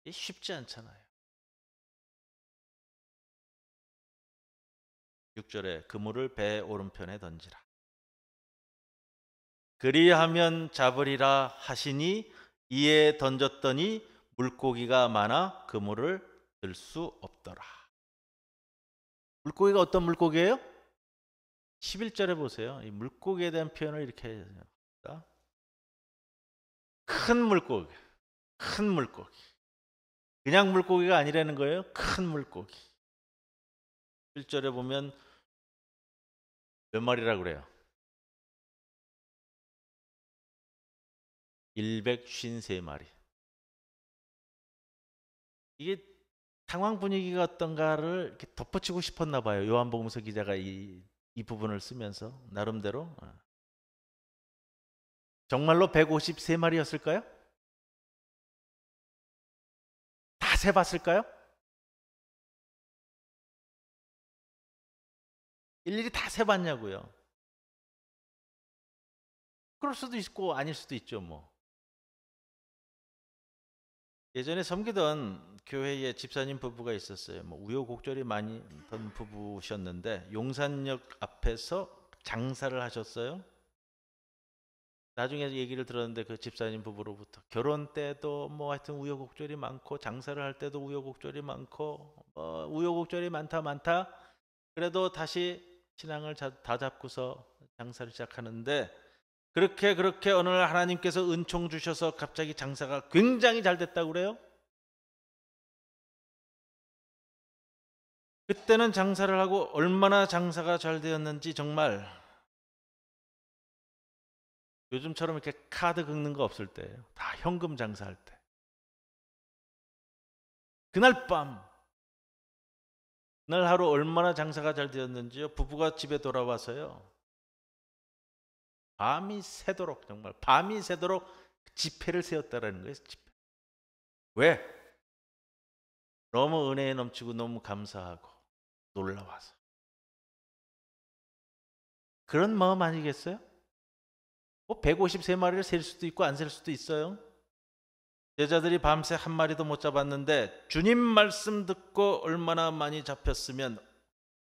Speaker 1: 이게 쉽지 않잖아요. 6절에 그물을 배 오른편에 던지라. 그리하면 잡으리라 하시니 이에 던졌더니 물고기가 많아 그물을 들 수 없더라. 물고기가 어떤 물고기예요? 11절에 보세요. 이 물고기에 대한 표현을 이렇게 해요. 큰 물고기, 큰 물고기. 그냥 물고기가 아니라는 거예요. 큰 물고기. 1절에 보면 몇 마리라고 그래요? 153마리. 이게 상황 분위기가 어떤가를 이렇게 덧붙이고 싶었나 봐요. 요한복음서 기자가 이 부분을 쓰면서 나름대로. 정말로 153마리였을까요? 다 세봤을까요? 일일이 다 세봤냐고요. 그럴 수도 있고 아닐 수도 있죠. 뭐 예전에 섬기던 교회에 집사님 부부가 있었어요. 뭐 우여곡절이 많던 부부셨는데 용산역 앞에서 장사를 하셨어요. 나중에 얘기를 들었는데 그 집사님 부부로부터 결혼 때도 뭐 하여튼 우여곡절이 많고 장사를 할 때도 우여곡절이 많고 우여곡절이 많다. 그래도 다시 신앙을 다 잡고서 장사를 시작하는데 그렇게 어느 날 하나님께서 은총 주셔서 갑자기 장사가 굉장히 잘 됐다고 그래요. 그때는 장사를 하고 얼마나 장사가 잘 되었는지 정말 요즘처럼 이렇게 카드 긁는 거 없을 때예요. 다 현금 장사할 때. 그날 하루 얼마나 장사가 잘 되었는지요. 부부가 집에 돌아와서요. 밤이 새도록 정말 밤이 새도록 지폐를 세웠다라는 거예요. 지폐. 왜? 너무 은혜에 넘치고 너무 감사하고 놀라워서. 그런 마음 아니겠어요? 뭐 153마리를 셀 수도 있고 안 셀 수도 있어요. 제자들이 밤새 한 마리도 못 잡았는데 주님 말씀 듣고 얼마나 많이 잡혔으면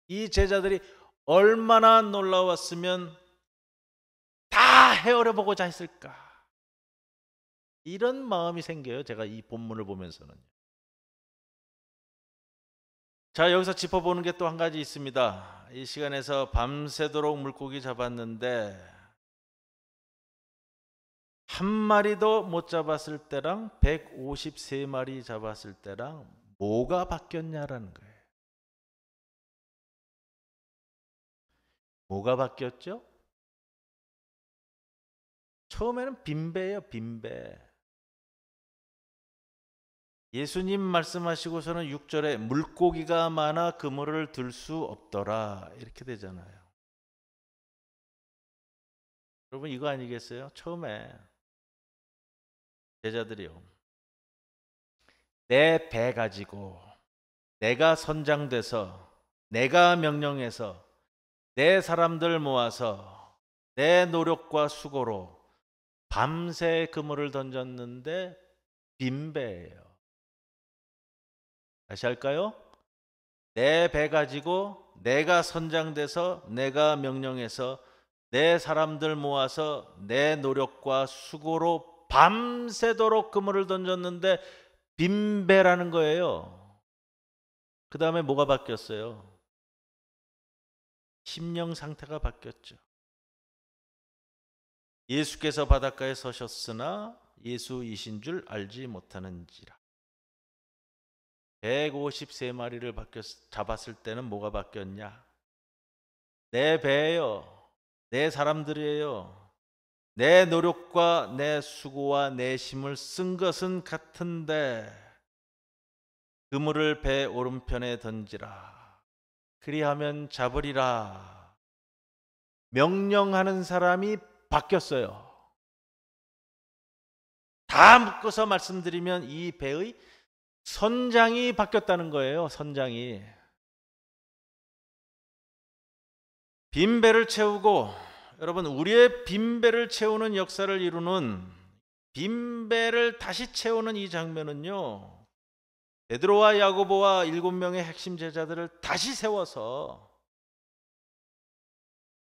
Speaker 1: 이 제자들이 얼마나 놀라웠으면 다 헤아려 보고자 했을까. 이런 마음이 생겨요. 제가 이 본문을 보면서는. 자, 여기서 짚어보는 게 또 한 가지 있습니다. 이 시간에서 밤새도록 물고기 잡았는데 한 마리도 못 잡았을 때랑 153마리 잡았을 때랑 뭐가 바뀌었냐라는 거예요. 뭐가 바뀌었죠? 처음에는 빈배예요, 빈배. 예수님 말씀하시고서는 6절에 물고기가 많아 그물을 들 수 없더라 이렇게 되잖아요. 여러분 이거 아니겠어요? 처음에 제자들이요. 내 배 가지고 내가 선장돼서 내가 명령해서 내 사람들 모아서 내 노력과 수고로 밤새 그물을 던졌는데 빈배예요. 다시 할까요? 내 배 가지고 내가 선장돼서 내가 명령해서 내 사람들 모아서 내 노력과 수고로 밤새도록 그물을 던졌는데 빈배라는 거예요. 그 다음에 뭐가 바뀌었어요? 심령 상태가 바뀌었죠. 예수께서 바닷가에 서셨으나 예수이신 줄 알지 못하는지라. 153마리를 잡았을 때는 뭐가 바뀌었냐? 내 배예요. 내 사람들이에요. 내 노력과 내 수고와 내 힘을 쓴 것은 같은데 그물을 배 오른편에 던지라. 그리하면 잡으리라. 명령하는 사람이 바뀌었어요. 다 묶어서 말씀드리면 이 배의 선장이 바뀌었다는 거예요. 선장이. 빈 배를 채우고 여러분 우리의 빈 배를 채우는 역사를 이루는 빈 배를 다시 채우는 이 장면은요. 베드로와 야고보와 7명의 핵심 제자들을 다시 세워서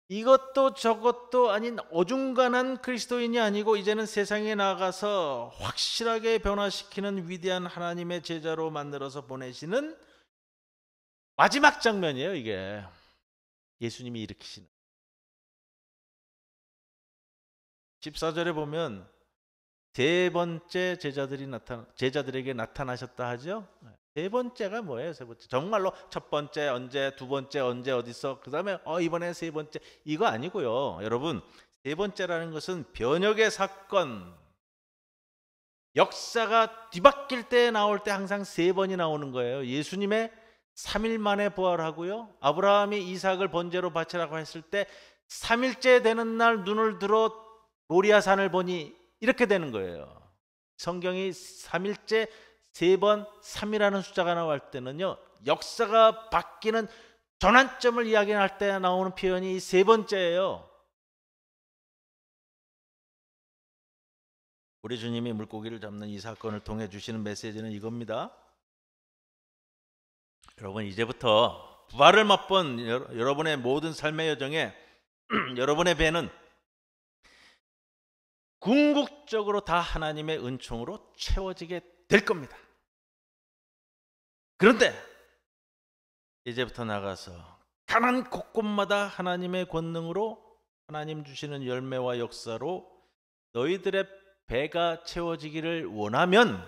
Speaker 1: 이것도 저것도 아닌 어중간한 그리스도인이 아니고 이제는 세상에 나가서 확실하게 변화시키는 위대한 하나님의 제자로 만들어서 보내시는 마지막 장면이에요. 이게 예수님이 일으키시는 14절에 보면 세 번째 제자들에게 나타나셨다 하죠. 세 번째가 뭐예요? 세 번째 정말로 첫 번째 언제, 두 번째 언제 어디서, 그 다음에 이번에 세 번째 이거 아니고요. 여러분 세 번째라는 것은 변혁의 사건, 역사가 뒤바뀔 때 나올 때 항상 세 번이 나오는 거예요. 예수님의 3일 만에 부활하고요. 아브라함이 이삭을 번제로 바치라고 했을 때 3일째 되는 날 눈을 들어 모리아산을 보니 이렇게 되는 거예요. 성경이 3일째 세 번 3이라는 숫자가 나올 때는요. 역사가 바뀌는 전환점을 이야기할 때 나오는 표현이 세 번째예요. 우리 주님이 물고기를 잡는 이 사건을 통해 주시는 메시지는 이겁니다. 여러분 이제부터 부활을 맛본 여러분의 모든 삶의 여정에 여러분의 배는 궁극적으로 다 하나님의 은총으로 채워지게 될 겁니다. 그런데 이제부터 나가서 가난 곳곳마다 하나님의 권능으로 하나님 주시는 열매와 역사로 너희들의 배가 채워지기를 원하면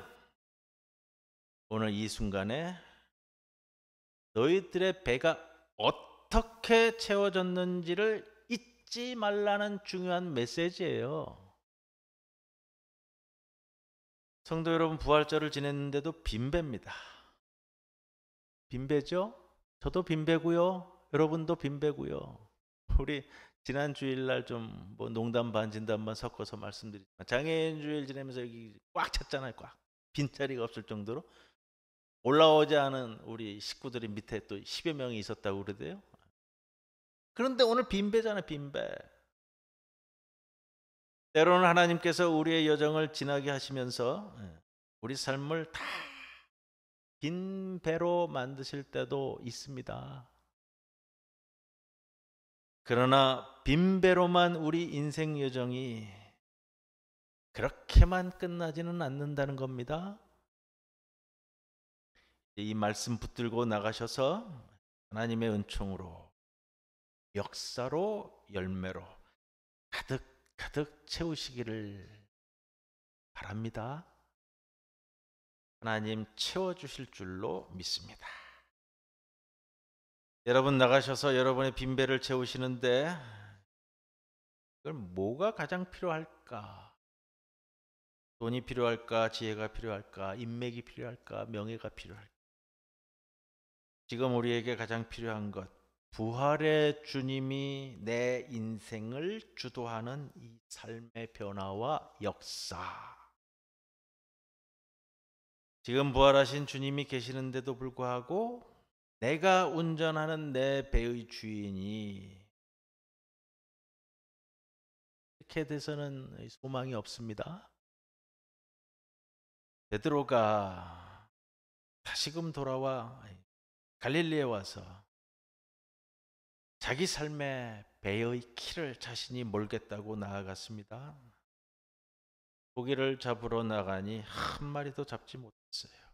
Speaker 1: 오늘 이 순간에 너희들의 배가 어떻게 채워졌는지를 잊지 말라는 중요한 메시지예요. 성도 여러분, 부활절을 지냈는데도 빈배입니다. 빈배죠? 저도 빈배고요. 여러분도 빈배고요. 우리 지난 주일날 좀 뭐 농담 반 진담 반 섞어서 말씀드리지만 장애인 주일 지내면서 여기 꽉 찼잖아요. 꽉. 빈자리가 없을 정도로 올라오지 않은 우리 식구들이 밑에 또 10여 명이 있었다고 그러대요. 그런데 오늘 빈배잖아요. 빈배. 때로는 하나님께서 우리의 여정을 지나게 하시면서 우리 삶을 다 빈배로 만드실 때도 있습니다. 그러나 빈배로만 우리 인생 여정이 그렇게만 끝나지는 않는다는 겁니다. 이 말씀 붙들고 나가셔서 하나님의 은총으로, 역사로, 열매로 가득 채우시기를 바랍니다. 하나님 채워주실 줄로 믿습니다. 여러분 나가셔서 여러분의 빈배를 채우시는데 그럼 뭐가 가장 필요할까? 돈이 필요할까? 지혜가 필요할까? 인맥이 필요할까? 명예가 필요할까? 지금 우리에게 가장 필요한 것, 부활의 주님이 내 인생을 주도하는 이 삶의 변화와 역사. 지금 부활하신 주님이 계시는데도 불구하고 내가 운전하는 내 배의 주인이 이렇게 돼서는 소망이 없습니다. 베드로가 다시금 돌아와 갈릴리에 와서 자기 삶의 배의 키를 자신이 몰겠다고 나아갔습니다. 고기를 잡으러 나가니 한 마리도 잡지 못했어요.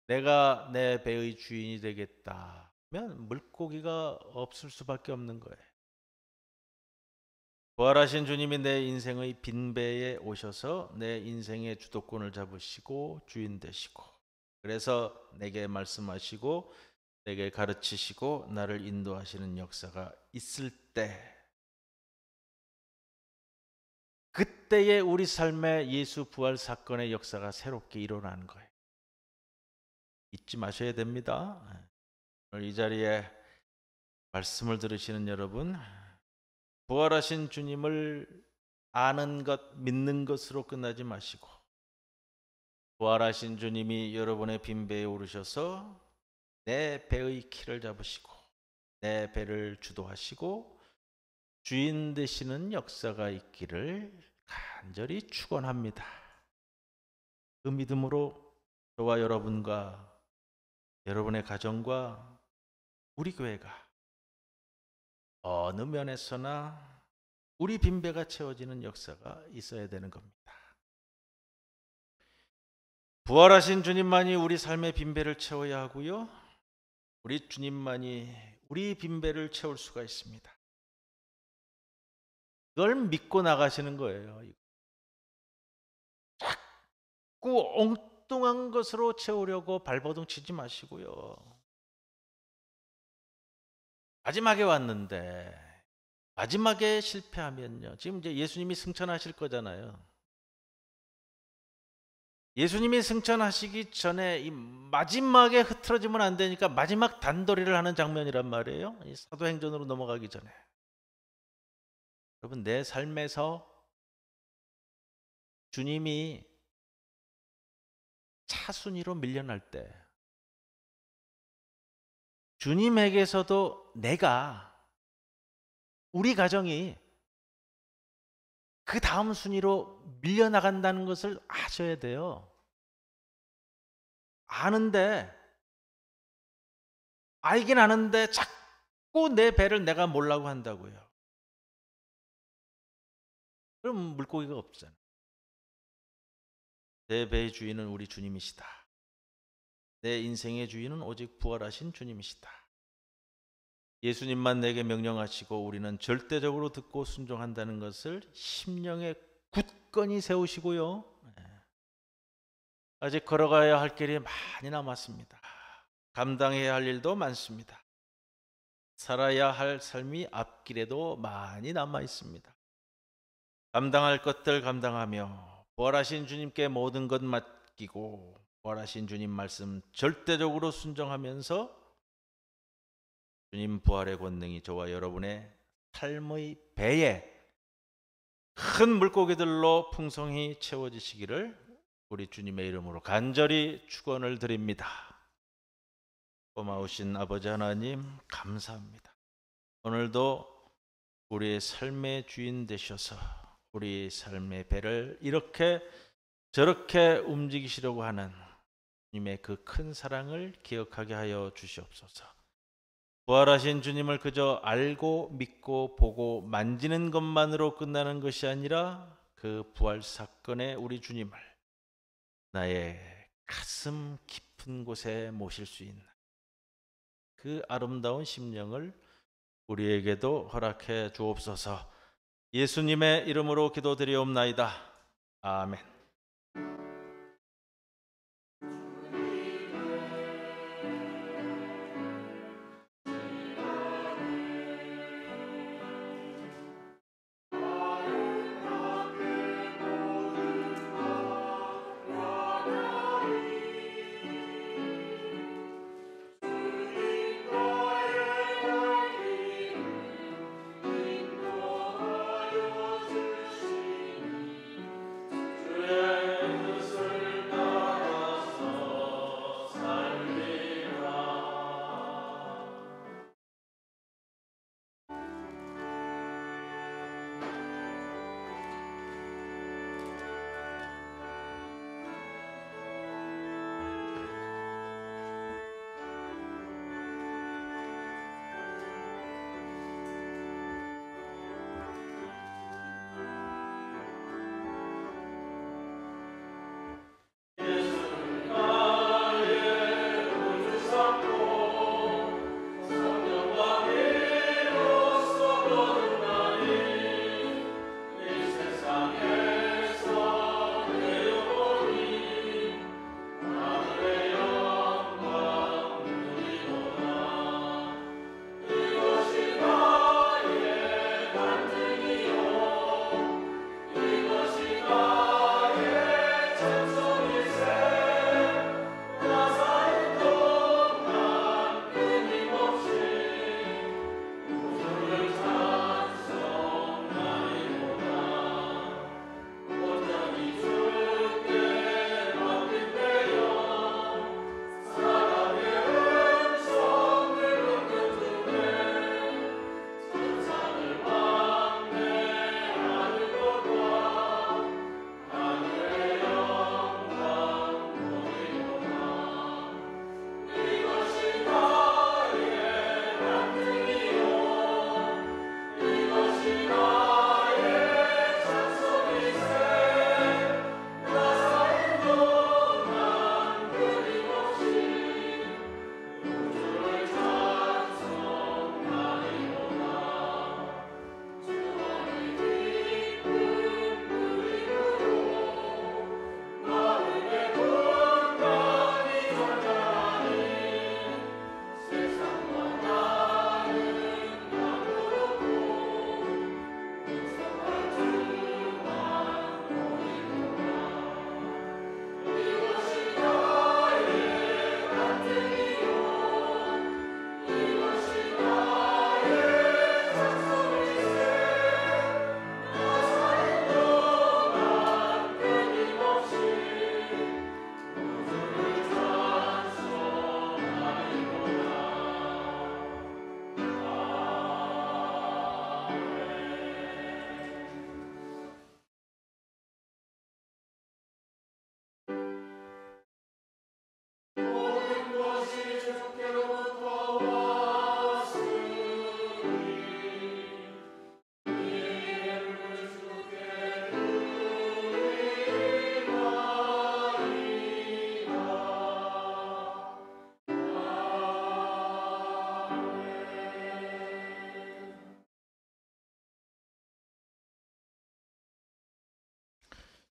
Speaker 1: 내가 내 배의 주인이 되겠다면 물고기가 없을 수밖에 없는 거예요. 부활하신 주님이 내 인생의 빈배에 오셔서 내 인생의 주도권을 잡으시고 주인 되시고, 그래서 내게 말씀하시고 내게 가르치시고 나를 인도하시는 역사가 있을 때, 그때의 우리 삶의 예수 부활 사건의 역사가 새롭게 일어나는 거예요. 잊지 마셔야 됩니다. 오늘 이 자리에 말씀을 들으시는 여러분, 부활하신 주님을 아는 것, 믿는 것으로 끝나지 마시고 부활하신 주님이 여러분의 빈배에 오르셔서 내 배의 키를 잡으시고 내 배를 주도하시고 주인 되시는 역사가 있기를 간절히 축원합니다. 그 믿음으로 저와 여러분과 여러분의 가정과 우리 교회가 어느 면에서나 우리 빈배가 채워지는 역사가 있어야 되는 겁니다. 부활하신 주님만이 우리 삶의 빈배를 채워야 하고요, 우리 주님만이 우리 빈배를 채울 수가 있습니다. 그걸 믿고 나가시는 거예요. 자꾸 엉뚱한 것으로 채우려고 발버둥 치지 마시고요. 마지막에 왔는데 마지막에 실패하면요, 지금 이제 예수님이 승천하실 거잖아요. 예수님이 승천하시기 전에 이 마지막에 흐트러지면 안 되니까 마지막 단도리를 하는 장면이란 말이에요. 이 사도행전으로 넘어가기 전에. 여러분, 내 삶에서 주님이 차순위로 밀려날 때 주님에게서도 내가, 우리 가정이 그 다음 순위로 밀려나간다는 것을 아셔야 돼요. 알긴 아는데 자꾸 내 배를 내가 몰라고 한다고요. 그럼 물고기가 없잖아요. 내 배의 주인은 우리 주님이시다. 내 인생의 주인은 오직 부활하신 주님이시다. 예수님만 내게 명령하시고 우리는 절대적으로 듣고 순종한다는 것을 심령에 굳건히 세우시고요. 아직 걸어가야 할 길이 많이 남았습니다. 감당해야 할 일도 많습니다. 살아야 할 삶이 앞길에도 많이 남아 있습니다. 감당할 것들 감당하며 부활하신 주님께 모든 것 맡기고 부활하신 주님 말씀 절대적으로 순종하면서 주님 부활의 권능이 저와 여러분의 삶의 배에 큰 물고기들로 풍성히 채워지시기를 우리 주님의 이름으로 간절히 축원을 드립니다. 고마우신 아버지 하나님 감사합니다. 오늘도 우리의 삶의 주인 되셔서 우리 삶의 배를 이렇게 저렇게 움직이시려고 하는 주님의 그 큰 사랑을 기억하게 하여 주시옵소서. 부활하신 주님을 그저 알고 믿고 보고 만지는 것만으로 끝나는 것이 아니라 그 부활 사건의 우리 주님을 나의 가슴 깊은 곳에 모실 수 있는 그 아름다운 심령을 우리에게도 허락해 주옵소서. 예수님의 이름으로 기도드리옵나이다. 아멘.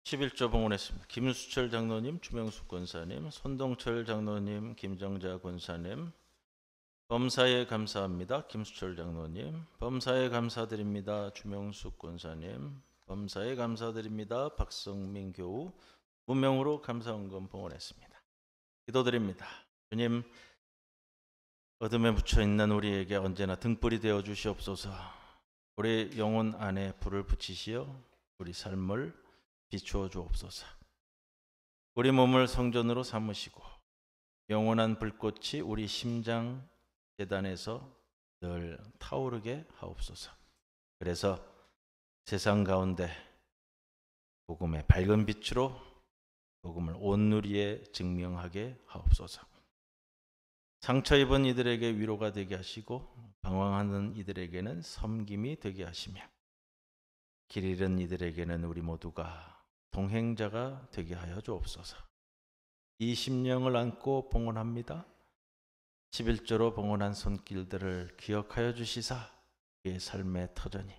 Speaker 1: 11조 봉헌했습니다. 김수철 장로님, 주명숙 권사님, 손동철 장로님, 김정자 권사님, 범사에 감사합니다. 김수철 장로님, 범사에 감사드립니다. 주명숙 권사님, 범사에 감사드립니다. 박성민 교우, 무명으로 감사헌금 봉헌했습니다. 기도드립니다. 주님, 어둠에 묻혀 있는 우리에게 언제나 등불이 되어 주시옵소서. 우리 영혼 안에 불을 붙이시어 우리 삶을 비추어 주옵소서. 우리 몸을 성전으로 삼으시고 영원한 불꽃이 우리 심장 재단에서 늘 타오르게 하옵소서. 그래서 세상 가운데 복음의 밝은 빛으로 복음을 온누리에 증명하게 하옵소서. 상처 입은 이들에게 위로가 되게 하시고 방황하는 이들에게는 섬김이 되게 하시며 길 잃은 이들에게는 우리 모두가 동행자가 되게 하여 주옵소서. 이 심령을 안고 봉헌합니다. 11조로 봉헌한 손길들을 기억하여 주시사 우리의 삶의 터전이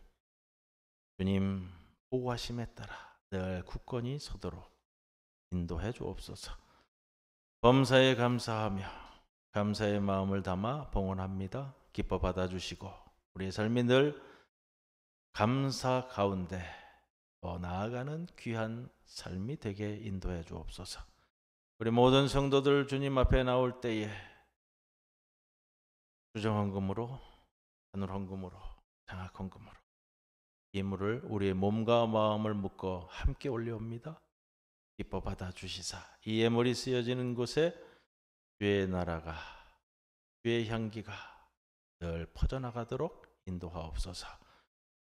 Speaker 1: 주님 보호하심에 따라 늘 굳건히 서도록 인도해 주옵소서. 범사에 감사하며 감사의 마음을 담아 봉헌합니다. 기뻐 받아주시고 우리의 삶이 늘 감사 가운데 더 나아가는 귀한 삶이 되게 인도해 주옵소서. 우리 모든 성도들 주님 앞에 나올 때에 주정헌금으로, 하늘헌금으로, 장학헌금으로 이물을 우리의 몸과 마음을 묶어 함께 올려옵니다. 기뻐 받아주시사 이 예물이 쓰여지는 곳에 주의 나라가, 주의 향기가 늘 퍼져나가도록 인도하옵소서.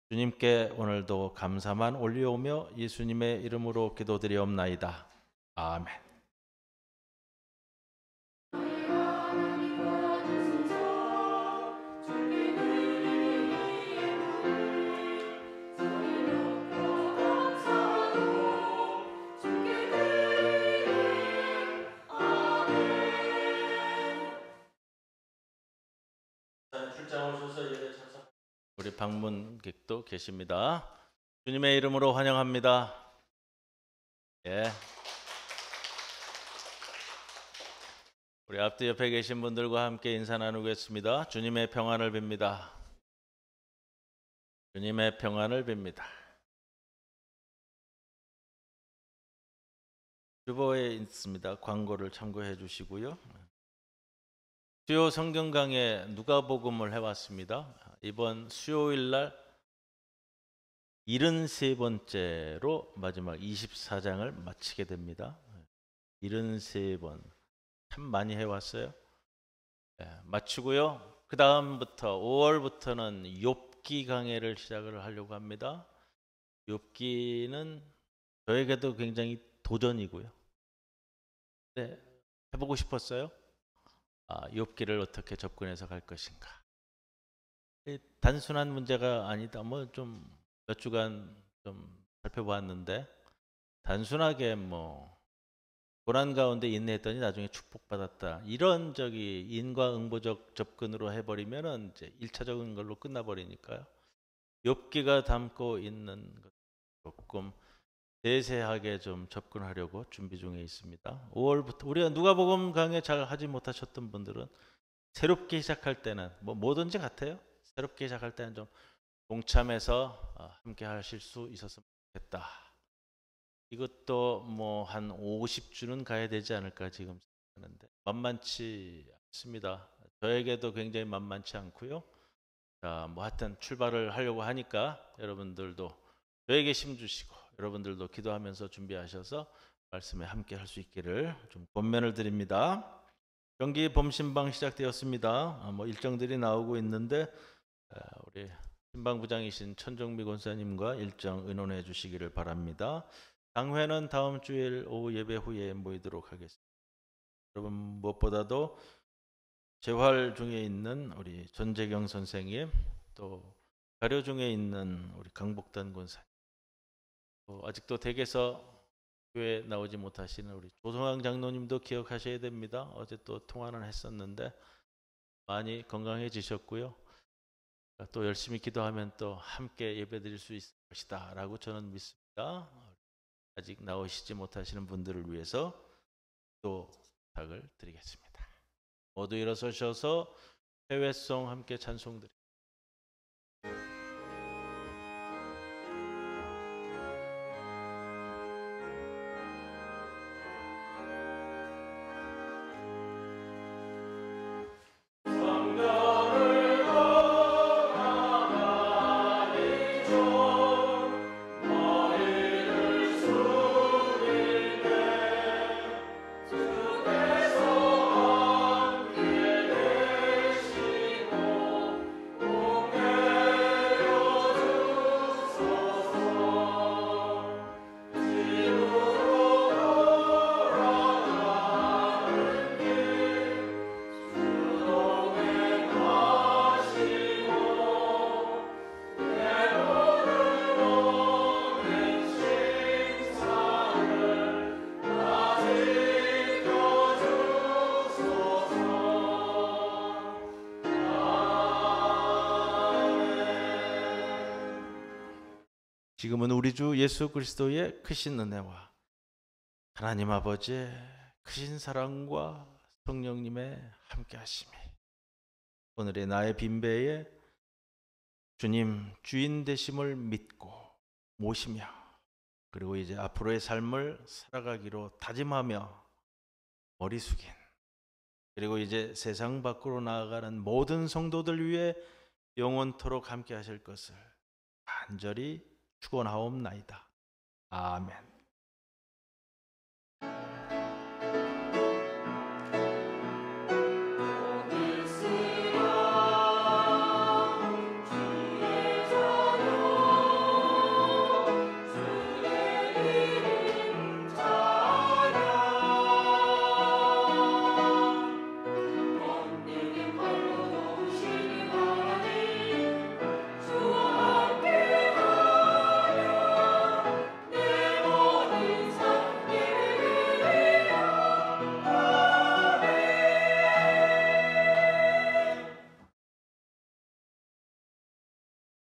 Speaker 1: 주님께 오늘도 감사만 올려오며 예수님의 이름으로 기도드리옵나이다. 아멘. 출장 오셔서 예배 참석. 우리 방문객도 계십니다. 주님의 이름으로 환영합니다. 예. 우리 앞뒤 옆에 계신 분들과 함께 인사 나누겠습니다. 주님의 평안을 빕니다. 주님의 평안을 빕니다. 주보에 있습니다. 광고를 참고해 주시고요. 수요 성경 강해 누가복음을 해왔습니다. 이번 수요일 날 73번째로 마지막 24장을 마치게 됩니다. 73번 참 많이 해왔어요. 마치고요. 그 다음부터 5월부터는 욥기 강해를 시작을 하려고 합니다. 욥기는 저에게도 굉장히 도전이고요. 네, 해보고 싶었어요. 욥기를 어떻게 접근해서 갈 것인가. 단순한 문제가 아니다. 뭐 좀 몇 주간 좀 살펴보았는데 단순하게 뭐 고난 가운데 인내했더니 나중에 축복받았다. 이런 인과응보적 접근으로 해버리면은 이제 1차적인 걸로 끝나버리니까요. 욥기가 담고 있는 것 조금 세세하게 좀 접근하려고 준비 중에 있습니다. 5월부터 우리가 누가복음 강의 잘 하지 못하셨던 분들은 새롭게 시작할 때는 뭐 뭐든지 같아요. 새롭게 시작할 때는 좀 동참해서 함께 하실 수 있었으면 좋겠다. 이것도 뭐 한 50주는 가야 되지 않을까 지금 생각하는데 만만치 않습니다. 저에게도 굉장히 만만치 않고요. 자, 뭐 하여튼 출발을 하려고 하니까 여러분들도 저에게 힘 주시고 여러분들도 기도하면서 준비하셔서 말씀에 함께 할 수 있기를 좀 권면을 드립니다. 경기 범신방 시작되었습니다. 뭐 일정들이 나오고 있는데 우리 신방부장이신 천정미 권사님과 일정 의논해 주시기를 바랍니다. 당회는 다음 주일 오후 예배 후에 모이도록 하겠습니다. 여러분 무엇보다도 재활 중에 있는 우리 전재경 선생님, 또 가려 중에 있는 우리 강복단 권사님, 또 아직도 댁에서 교회 나오지 못하시는 우리 조성황 장로님도 기억하셔야 됩니다. 어제 또 통화는 했었는데 많이 건강해지셨고요. 또 열심히 기도하면 또 함께 예배드릴 수 있을 것이다 라고 저는 믿습니다. 아직 나오시지 못하시는 분들을 위해서 또 부탁을 드리겠습니다. 모두 일어서셔서 해외송 함께 찬송 드립니다. 지금은 우리 주 예수 그리스도의 크신 은혜와 하나님 아버지의 크신 사랑과 성령님의 함께하심이 오늘의 나의 빈배에 주님 주인 되심을 믿고 모시며 그리고 이제 앞으로의 삶을 살아가기로 다짐하며 머리 숙인 그리고 이제 세상 밖으로 나아가는 모든 성도들 위해 영원토록 함께하실 것을 간절히 축원하옵나이다. 아멘.